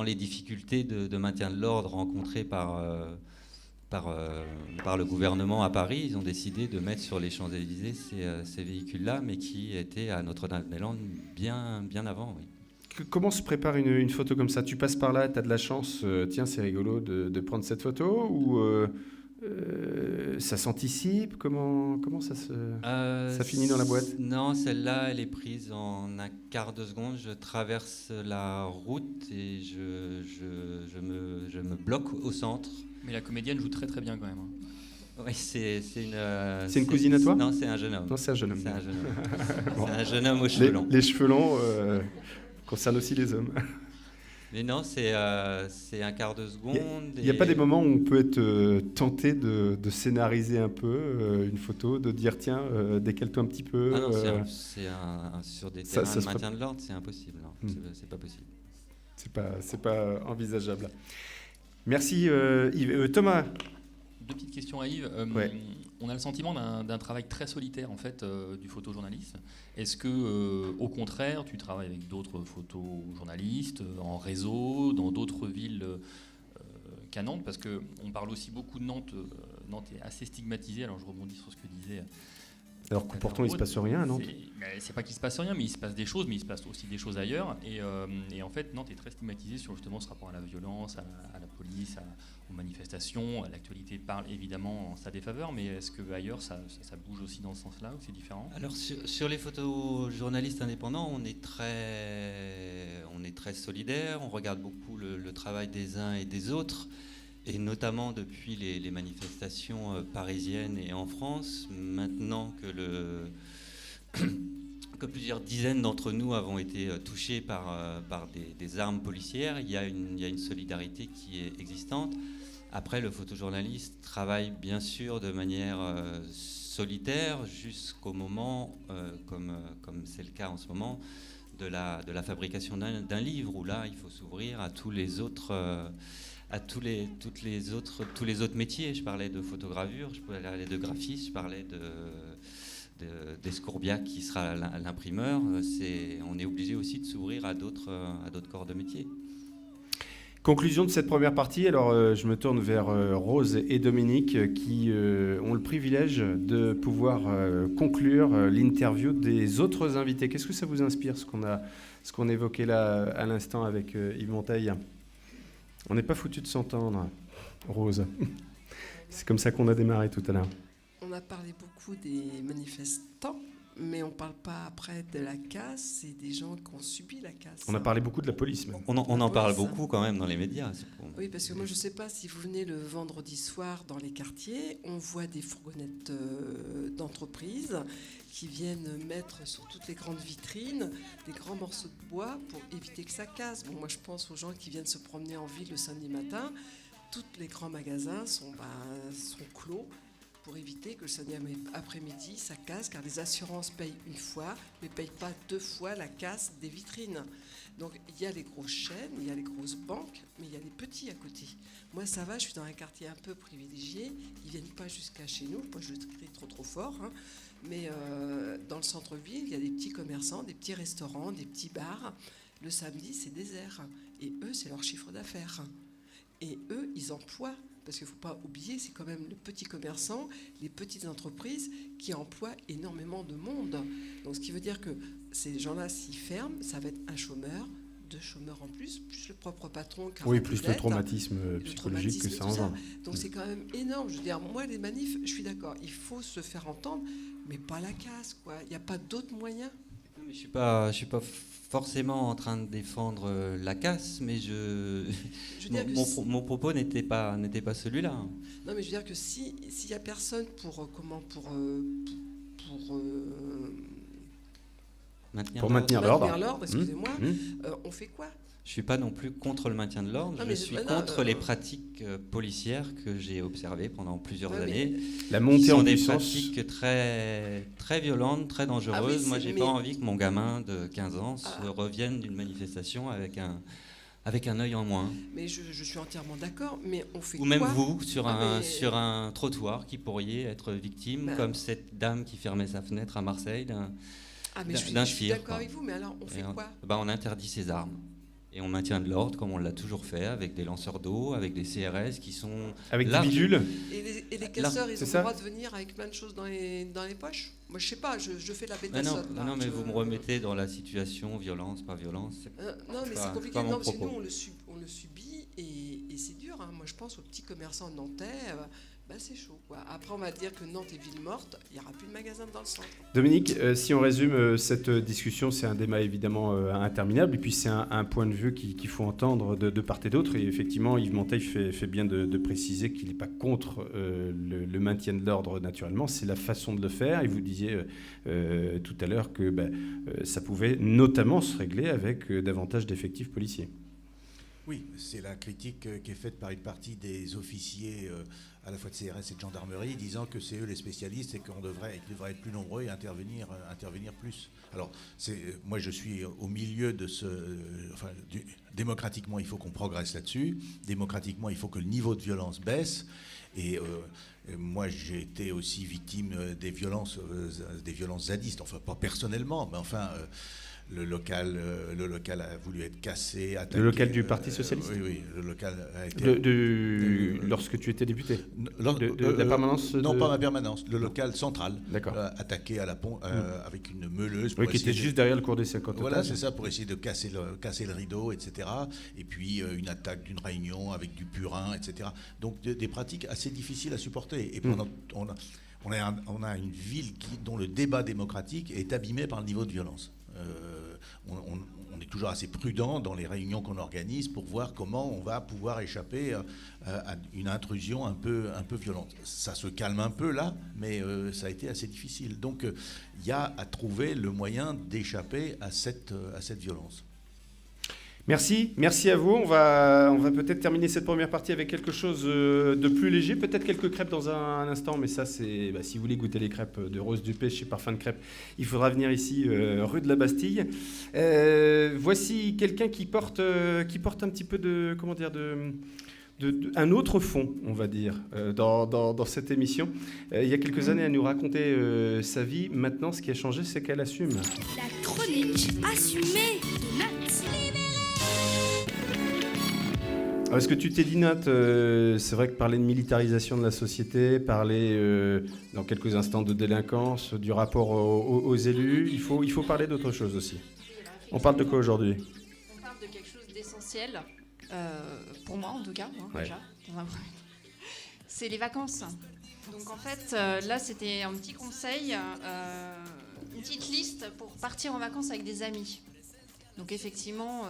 F: les difficultés de maintien de l'ordre rencontrées par le gouvernement à Paris, ils ont décidé de mettre sur les Champs-Élysées ces véhicules-là, mais qui étaient à Notre-Dame-des-Landes bien avant, oui.
B: Comment se prépare une photo comme ça? Tu passes par là, tu as de la chance, tiens, c'est rigolo de prendre cette photo, ou ça s'anticipe? Comment ça finit dans la boîte?
F: Non, celle-là, elle est prise en un quart de seconde. Je traverse la route et je me bloque au centre.
K: Mais la comédienne joue très très bien quand même.
F: Oui, c'est
B: une cousine à toi?
F: Non, c'est un jeune homme.
B: Non, c'est un jeune homme.
F: C'est un jeune homme.
B: Bon.
F: C'est un jeune homme aux cheveux longs.
B: Les cheveux longs concernent aussi les hommes.
F: Mais non, c'est un quart de seconde.
B: Il n'y a pas des moments où on peut être tenté de scénariser un peu une photo, de dire tiens, décale-toi un petit peu.
F: Ah non, sur des terrains de maintien de l'ordre, c'est impossible. Non, c'est pas possible.
B: C'est pas envisageable. Merci Yves. Thomas.
K: Deux petites questions à Yves.
B: Ouais.
K: On a le sentiment d'un travail très solitaire en fait du photojournaliste. Est-ce que, au contraire, tu travailles avec d'autres photojournalistes en réseau, dans d'autres villes qu'à Nantes? Parce qu'on parle aussi beaucoup de Nantes. Nantes est assez stigmatisée. Alors je rebondis sur ce que disait.
B: Alors que pourtant il se passe rien à Nantes.
K: C'est pas qu'il se passe rien, mais il se passe des choses, mais il se passe aussi des choses ailleurs. Et en fait, Nantes est très stigmatisée sur justement ce rapport à la violence, à la police, aux manifestations. L'actualité parle évidemment en sa défaveur, mais est-ce que ailleurs ça bouge aussi dans ce sens-là, ou c'est différent?
F: Alors sur les photojournalistes indépendants, on est très solidaires. On regarde beaucoup le travail des uns et des autres. Et notamment depuis les manifestations parisiennes et en France, maintenant que plusieurs dizaines d'entre nous avons été touchés par des armes policières, il y a une solidarité qui est existante. Après, le photojournaliste travaille bien sûr de manière solitaire jusqu'au moment, comme c'est le cas en ce moment, de la fabrication d'un livre, où là, il faut s'ouvrir à tous les autres tous les autres métiers. Je parlais de photogravure, je parlais de graphiste, je parlais d'Escourbiac qui sera l'imprimeur. On est obligé aussi de s'ouvrir à d'autres corps de métier.
B: Conclusion de cette première partie. Alors, je me tourne vers Rose et Dominique qui ont le privilège de pouvoir conclure l'interview des autres invités. Qu'est-ce que ça vous inspire, ce qu'on évoquait là à l'instant avec Yves Monteil? On n'est pas foutu de s'entendre, Rose. C'est comme ça qu'on a démarré tout à l'heure.
C: On a parlé beaucoup des manifestants, mais on ne parle pas après de la casse et des gens qui ont subi la casse.
B: On a parlé beaucoup de la police, même.
F: On en parle beaucoup quand même dans les médias.
C: Oui, parce que moi, je ne sais pas si vous venez le vendredi soir dans les quartiers, on voit des fourgonnettes d'entreprises qui viennent mettre sur toutes les grandes vitrines des grands morceaux de bois pour éviter que ça casse. Bon, moi, je pense aux gens qui viennent se promener en ville le samedi matin. Tous les grands magasins sont clos pour éviter que le samedi après-midi, ça casse, car les assurances payent une fois, mais ne payent pas 2 fois la casse des vitrines. Donc il y a les grosses chaînes, il y a les grosses banques, mais il y a les petits à côté. Moi, ça va, je suis dans un quartier un peu privilégié, ils ne viennent pas jusqu'à chez nous, moi je le crie trop fort, hein. Mais dans le centre-ville, il y a des petits commerçants, des petits restaurants, des petits bars. Le samedi, c'est désert. Et eux, c'est leur chiffre d'affaires. Et eux, ils emploient. Parce qu'il ne faut pas oublier, c'est quand même le petit commerçant, les petites entreprises qui emploient énormément de monde. Donc ce qui veut dire que ces gens-là, s'ils ferment, ça va être un chômeur, 2 chômeurs en plus le propre patron.
B: Oui, plus le traumatisme psychologique que ça engendre.
C: Donc c'est quand même énorme. Je veux dire, moi, les manifs, je suis d'accord, il faut se faire entendre, mais pas la casse, quoi. Il n'y a pas d'autres moyens.
F: Je suis pas forcément en train de défendre la casse, mais mon propos n'était pas celui-là.
C: Non, mais je veux dire que s'il y a personne pour
F: maintenir
C: l'ordre, excusez-moi, on fait quoi?
F: Je suis pas non plus contre le maintien de l'ordre, je suis contre les pratiques policières que j'ai observées pendant plusieurs années.
B: La montée en puissance.
F: Des pratiques très, très violentes, très dangereuses. Moi, j'ai pas envie que mon gamin de 15 ans revienne d'une manifestation avec un œil en moins.
C: Mais je suis entièrement d'accord, mais on fait
F: quoi? Ou même vous, sur un trottoir, qui pourriez être victime, comme cette dame qui fermait sa fenêtre à Marseille d'un
C: je suis d'accord avec vous, mais alors on fait quoi?
F: On interdit ses armes. Et on maintient de l'ordre comme on l'a toujours fait, avec des lanceurs d'eau, avec des CRS qui sont...
B: Avec des bidules.
C: Et les casseurs, ils ont le droit de venir avec plein de choses dans les poches? Moi, je sais pas, je fais la bêtassonne.
F: Non, mais vous me remettez dans la situation violence, pas violence.
C: Non, mais c'est compliqué, non, parce que nous, on le subit et c'est dur. Hein. Moi, je pense aux petits commerçants nantais. C'est chaud, quoi. Après, on va dire que Nantes est ville morte, il n'y aura plus de magasins dans le centre.
B: Dominique, si on résume cette discussion, c'est un débat évidemment interminable, et puis c'est un point de vue qu'il faut entendre de part et d'autre. Et effectivement, Yves Monteil fait bien de préciser qu'il n'est pas contre le maintien de l'ordre naturellement, c'est la façon de le faire. Et vous disiez tout à l'heure que ça pouvait notamment se régler avec davantage d'effectifs policiers.
H: Oui, c'est la critique qui est faite par une partie des officiers à la fois de CRS et de gendarmerie, disant que c'est eux les spécialistes et qu'ils devraient être plus nombreux et intervenir plus. Alors, moi je suis au milieu de démocratiquement, il faut qu'on progresse là-dessus. Démocratiquement, il faut que le niveau de violence baisse. Et moi, j'ai été aussi victime des violences zadistes. Enfin, pas personnellement, mais enfin... Le local a voulu être cassé, attaqué. Le local du Parti Socialiste. Oui, le local a été...
B: Lorsque tu étais député de la permanence
H: Non, pas ma permanence. Le local central. Attaqué à la pompe avec une meuleuse.
B: Qui était juste derrière le cours des 50.
H: Voilà, c'est ça, pour essayer de casser le rideau, etc. Et puis une attaque d'une réunion avec du purin, etc. Donc des pratiques assez difficiles à supporter. Et pendant, on a une ville dont le débat démocratique est abîmé par le niveau de violence. On est toujours assez prudent dans les réunions qu'on organise pour voir comment on va pouvoir échapper à une intrusion un peu violente. Ça se calme un peu là, mais ça a été assez difficile. Donc il y a à trouver le moyen d'échapper à cette violence.
B: Merci à vous. On va peut-être terminer cette première partie avec quelque chose de plus léger, peut-être quelques crêpes dans un instant, mais ça c'est si vous voulez goûter les crêpes de Rose Dupé chez Parfum de Crêpes, il faudra venir ici rue de la Bastille. Voici quelqu'un qui porte un petit peu de un autre fond, on va dire, dans cette émission. Il y a quelques années, elle nous racontait sa vie. Maintenant, ce qui a changé, c'est qu'elle assume.
A: La chronique assumée de Nat.
B: Alors, est-ce que tu t'es dit, Nat, c'est vrai que parler de militarisation de la société, parler dans quelques instants de délinquance, du rapport aux élus, il faut parler d'autre chose aussi. On parle de quoi aujourd'hui ?
L: On parle de quelque chose d'essentiel, pour moi en tout cas,
B: Ouais.
L: déjà, dans un premier temps. C'est les vacances. Donc en fait, là c'était un petit conseil, une petite liste pour partir en vacances avec des amis. Donc effectivement,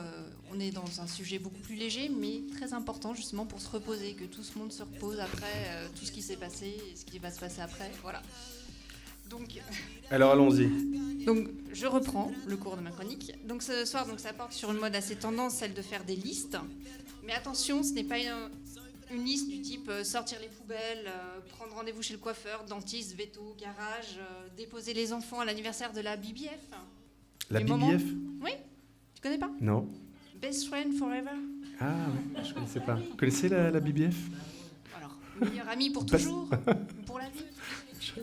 L: on est dans un sujet beaucoup plus léger, mais très important justement pour se reposer, que tout ce monde se repose après tout ce qui s'est passé et ce qui va se passer après. Voilà. Donc,
B: Alors, allons-y.
L: donc je reprends le cours de ma chronique. Donc ce soir, donc, ça porte sur une mode assez tendance, celle de faire des listes. Mais attention, ce n'est pas une liste du type sortir les poubelles, prendre rendez-vous chez le coiffeur, dentiste, veto, garage, déposer les enfants à l'anniversaire de la BBF.
B: La
L: Les moments-
B: BBF ?
L: Oui, tu connais pas?
B: Non.
L: Best Friend Forever.
B: Ah, ouais, je ne connaissais pas. Vous connaissez la BBF ?
L: Alors, meilleur ami pour
B: Best-
L: toujours, pour la vie.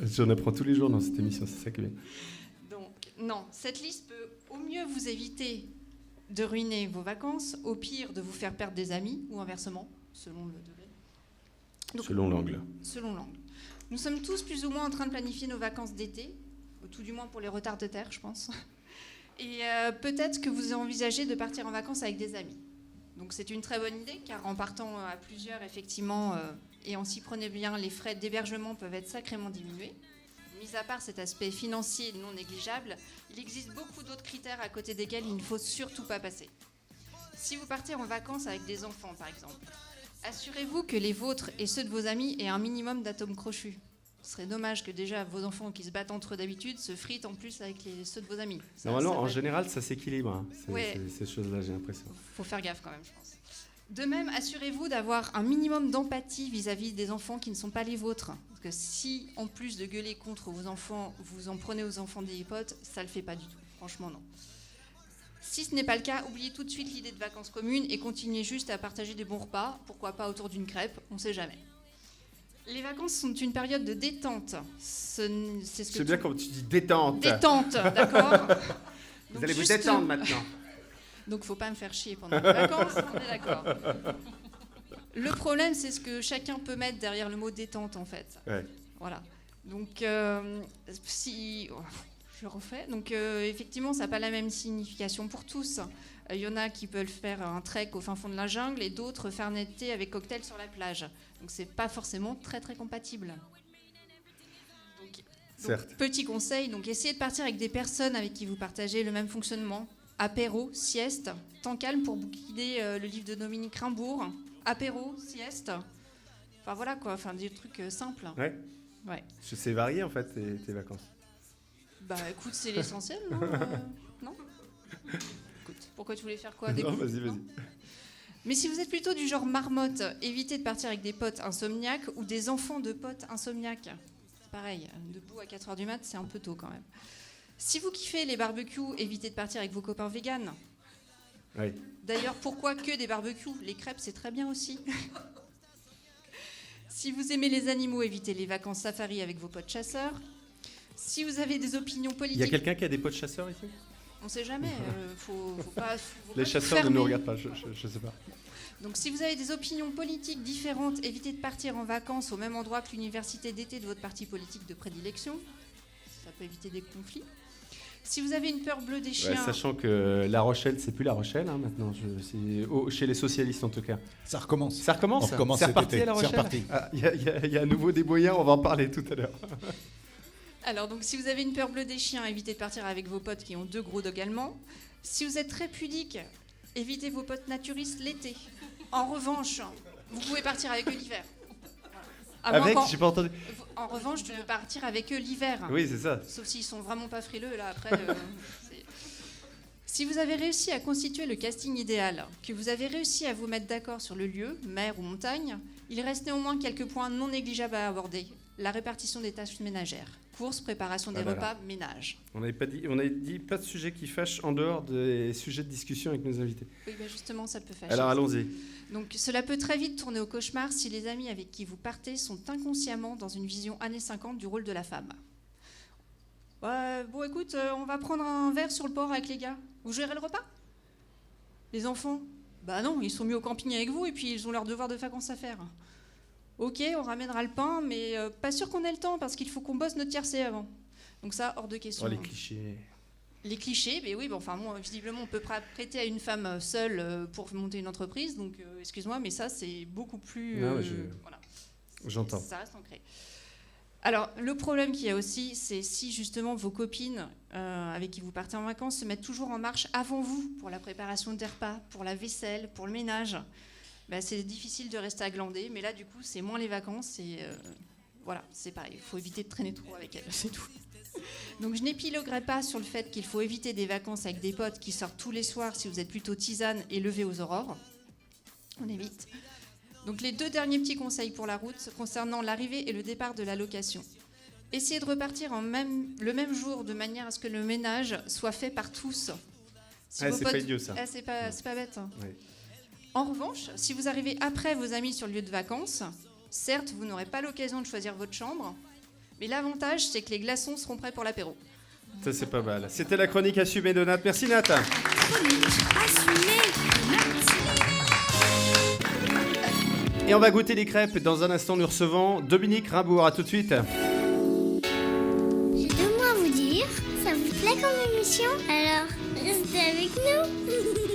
B: J'en apprends tous les jours dans cette émission, c'est ça qui est bien.
L: Donc, non, cette liste peut au mieux vous éviter de ruiner vos vacances, au pire de vous faire perdre des amis, ou inversement, selon le degré. Donc,
B: Selon l'angle.
L: Selon l'angle. Nous sommes tous plus ou moins en train de planifier nos vacances d'été, ou tout du moins pour les retards de terre, je pense. Et peut-être que vous envisagez de partir en vacances avec des amis. Donc c'est une très bonne idée, car en partant à plusieurs, effectivement, et en s'y prenant bien, les frais d'hébergement peuvent être sacrément diminués. Mis à part cet aspect financier non négligeable, il existe beaucoup d'autres critères à côté desquels il ne faut surtout pas passer. Si vous partez en vacances avec des enfants, par exemple, assurez-vous que les vôtres et ceux de vos amis aient un minimum d'atomes crochus. Ce serait dommage que déjà vos enfants qui se battent entre eux d'habitude se fritent en plus avec ceux de vos amis.
B: Normalement, en
L: va-
B: général, ça s'équilibre. Hein.
L: Ouais.
B: Ces choses-là, j'ai l'impression.
L: Faut faire gaffe quand même, je pense. De même, assurez-vous d'avoir un minimum d'empathie vis-à-vis des enfants qui ne sont pas les vôtres. Parce que si, en plus de gueuler contre vos enfants, vous en prenez aux enfants des potes, ça le fait pas du tout. Franchement, non. Si ce n'est pas le cas, oubliez tout de suite l'idée de vacances communes et continuez juste à partager des bons repas, pourquoi pas autour d'une crêpe, on sait jamais. Les vacances sont une période de détente. C'est
B: bien quand tu dis détente.
L: Détente, d'accord.
B: Vous
L: Donc
B: allez vous
L: juste-
B: détendre maintenant.
L: Donc faut pas me faire chier pendant les vacances, on est d'accord. Le problème, c'est ce que chacun peut mettre derrière le mot détente, en fait.
B: Ouais.
L: Voilà. Donc, si... Je refais. Donc, effectivement, ça n'a pas la même signification pour tous. Il y en a qui peuvent faire un trek au fin fond de la jungle et d'autres faire un été avec cocktail sur la plage. Donc, c'est pas forcément très, très compatible. Donc,
B: Certes.
L: petit conseil, donc essayez de partir avec des personnes avec qui vous partagez le même fonctionnement. Apéro, sieste, temps calme pour bouquiner le livre de Dominique Rimbourg. Apéro, sieste. Enfin voilà quoi, enfin des trucs simples.
B: Ouais.
L: Ouais.
B: C'est varié en fait tes vacances.
L: Bah écoute, c'est l'essentiel, non Non. Écoute, pourquoi tu voulais faire quoi?
B: Non, vas-y.
L: Mais si vous êtes plutôt du genre marmotte, évitez de partir avec des potes insomniaques ou des enfants de potes insomniaques. C'est pareil, debout à 4h du mat, c'est un peu tôt quand même. Si vous kiffez les barbecues, évitez de partir avec vos copains véganes.
B: Oui.
L: D'ailleurs, pourquoi que des barbecues? Les crêpes, c'est très bien aussi. Si vous aimez les animaux, évitez les vacances safari avec vos potes chasseurs. Si vous avez des opinions
B: Il y a
L: politiques...
B: quelqu'un qui a des potes chasseurs ici?
L: On sait jamais, faut pas
B: Les
L: tout
B: chasseurs ne
L: fermer.
B: nous regardent pas, je sais pas.
L: Donc si vous avez des opinions politiques différentes, évitez de partir en vacances au même endroit que l'université d'été de votre parti politique de prédilection. Ça peut éviter des conflits. Si vous avez une peur bleue des chiens...
B: Ouais, sachant que La Rochelle, c'est plus La Rochelle hein, maintenant, chez les socialistes en tout cas.
H: Ça recommence.
B: Ça recommence.
H: On recommence
B: C'est
H: cet
B: reparti
H: été.
B: à La
H: C'est
B: Rochelle.
H: reparti.
B: Il y a à nouveau des moyens, on va en parler tout à l'heure.
L: Alors, donc, si vous avez une peur bleue des chiens, évitez de partir avec vos potes qui ont 2 gros dogs allemands. Si vous êtes très pudique, évitez vos potes naturistes l'été. En revanche, vous pouvez partir avec eux l'hiver. À moins
B: Avec,
L: qu'en-
B: j'ai pas entendu.
L: En revanche, tu peux partir avec eux l'hiver.
B: Oui, c'est ça.
L: Sauf s'ils sont vraiment pas frileux, là, après... c'est- Si vous avez réussi à constituer le casting idéal, que vous avez réussi à vous mettre d'accord sur le lieu, mer ou montagne, il reste néanmoins quelques points non négligeables à aborder. La répartition des tâches ménagères. courses, préparation des
B: Ah là
L: repas, ménage.
B: On avait dit pas de sujet qui fâche en dehors des sujets de discussion avec nos invités.
L: Oui, ben justement, ça peut fâcher.
B: Alors allons-y.
L: Donc cela peut très vite tourner au cauchemar si les amis avec qui vous partez sont inconsciemment dans une vision années 50 du rôle de la femme. Bon écoute, on va prendre un verre sur le port avec les gars. Vous gérez le repas? Les enfants? Bah non, ils sont mis au camping avec vous et puis ils ont leur devoir de vacances à faire. Ok, on ramènera le pain, mais pas sûr qu'on ait le temps parce qu'il faut qu'on bosse notre tiercé avant. Donc ça, hors de question.
B: Oh, les clichés.
L: Les clichés, mais oui, bon, enfin, bon, visiblement, on peut prêter à une femme seule pour monter une entreprise, donc excuse-moi, mais ça, c'est beaucoup plus...
B: Non,
L: voilà.
B: J'entends.
L: Ça reste ancré. Alors, le problème qu'il y a aussi, c'est si justement vos copines avec qui vous partez en vacances se mettent toujours en marche avant vous pour la préparation des repas, pour la vaisselle, pour le ménage, bah, c'est difficile de rester à glander, mais là, du coup, c'est moins les vacances et voilà, c'est pareil, il faut éviter de traîner trop avec elles, c'est tout. Donc je n'épiloguerai pas sur le fait qu'il faut éviter des vacances avec des potes qui sortent tous les soirs si vous êtes plutôt tisane et levé aux aurores. On évite. Donc les 2 derniers petits conseils pour la route concernant l'arrivée et le départ de la location. Essayez de repartir le même jour de manière à ce que le ménage soit fait par tous.
B: C'est pas idiot ça.
L: C'est pas bête. Hein.
B: Oui.
L: En revanche, si vous arrivez après vos amis sur le lieu de vacances, certes vous n'aurez pas l'occasion de choisir votre chambre, mais l'avantage, c'est que les glaçons seront prêts pour l'apéro.
B: Ça, c'est pas mal. C'était la chronique assumée de Nat. Merci, Nat. Et on va goûter les crêpes. Dans un instant, nous recevons Dominique Rimbourg. À tout de suite.
A: J'ai 2 mots à vous dire. Ça vous plaît comme émission? Alors, restez avec nous.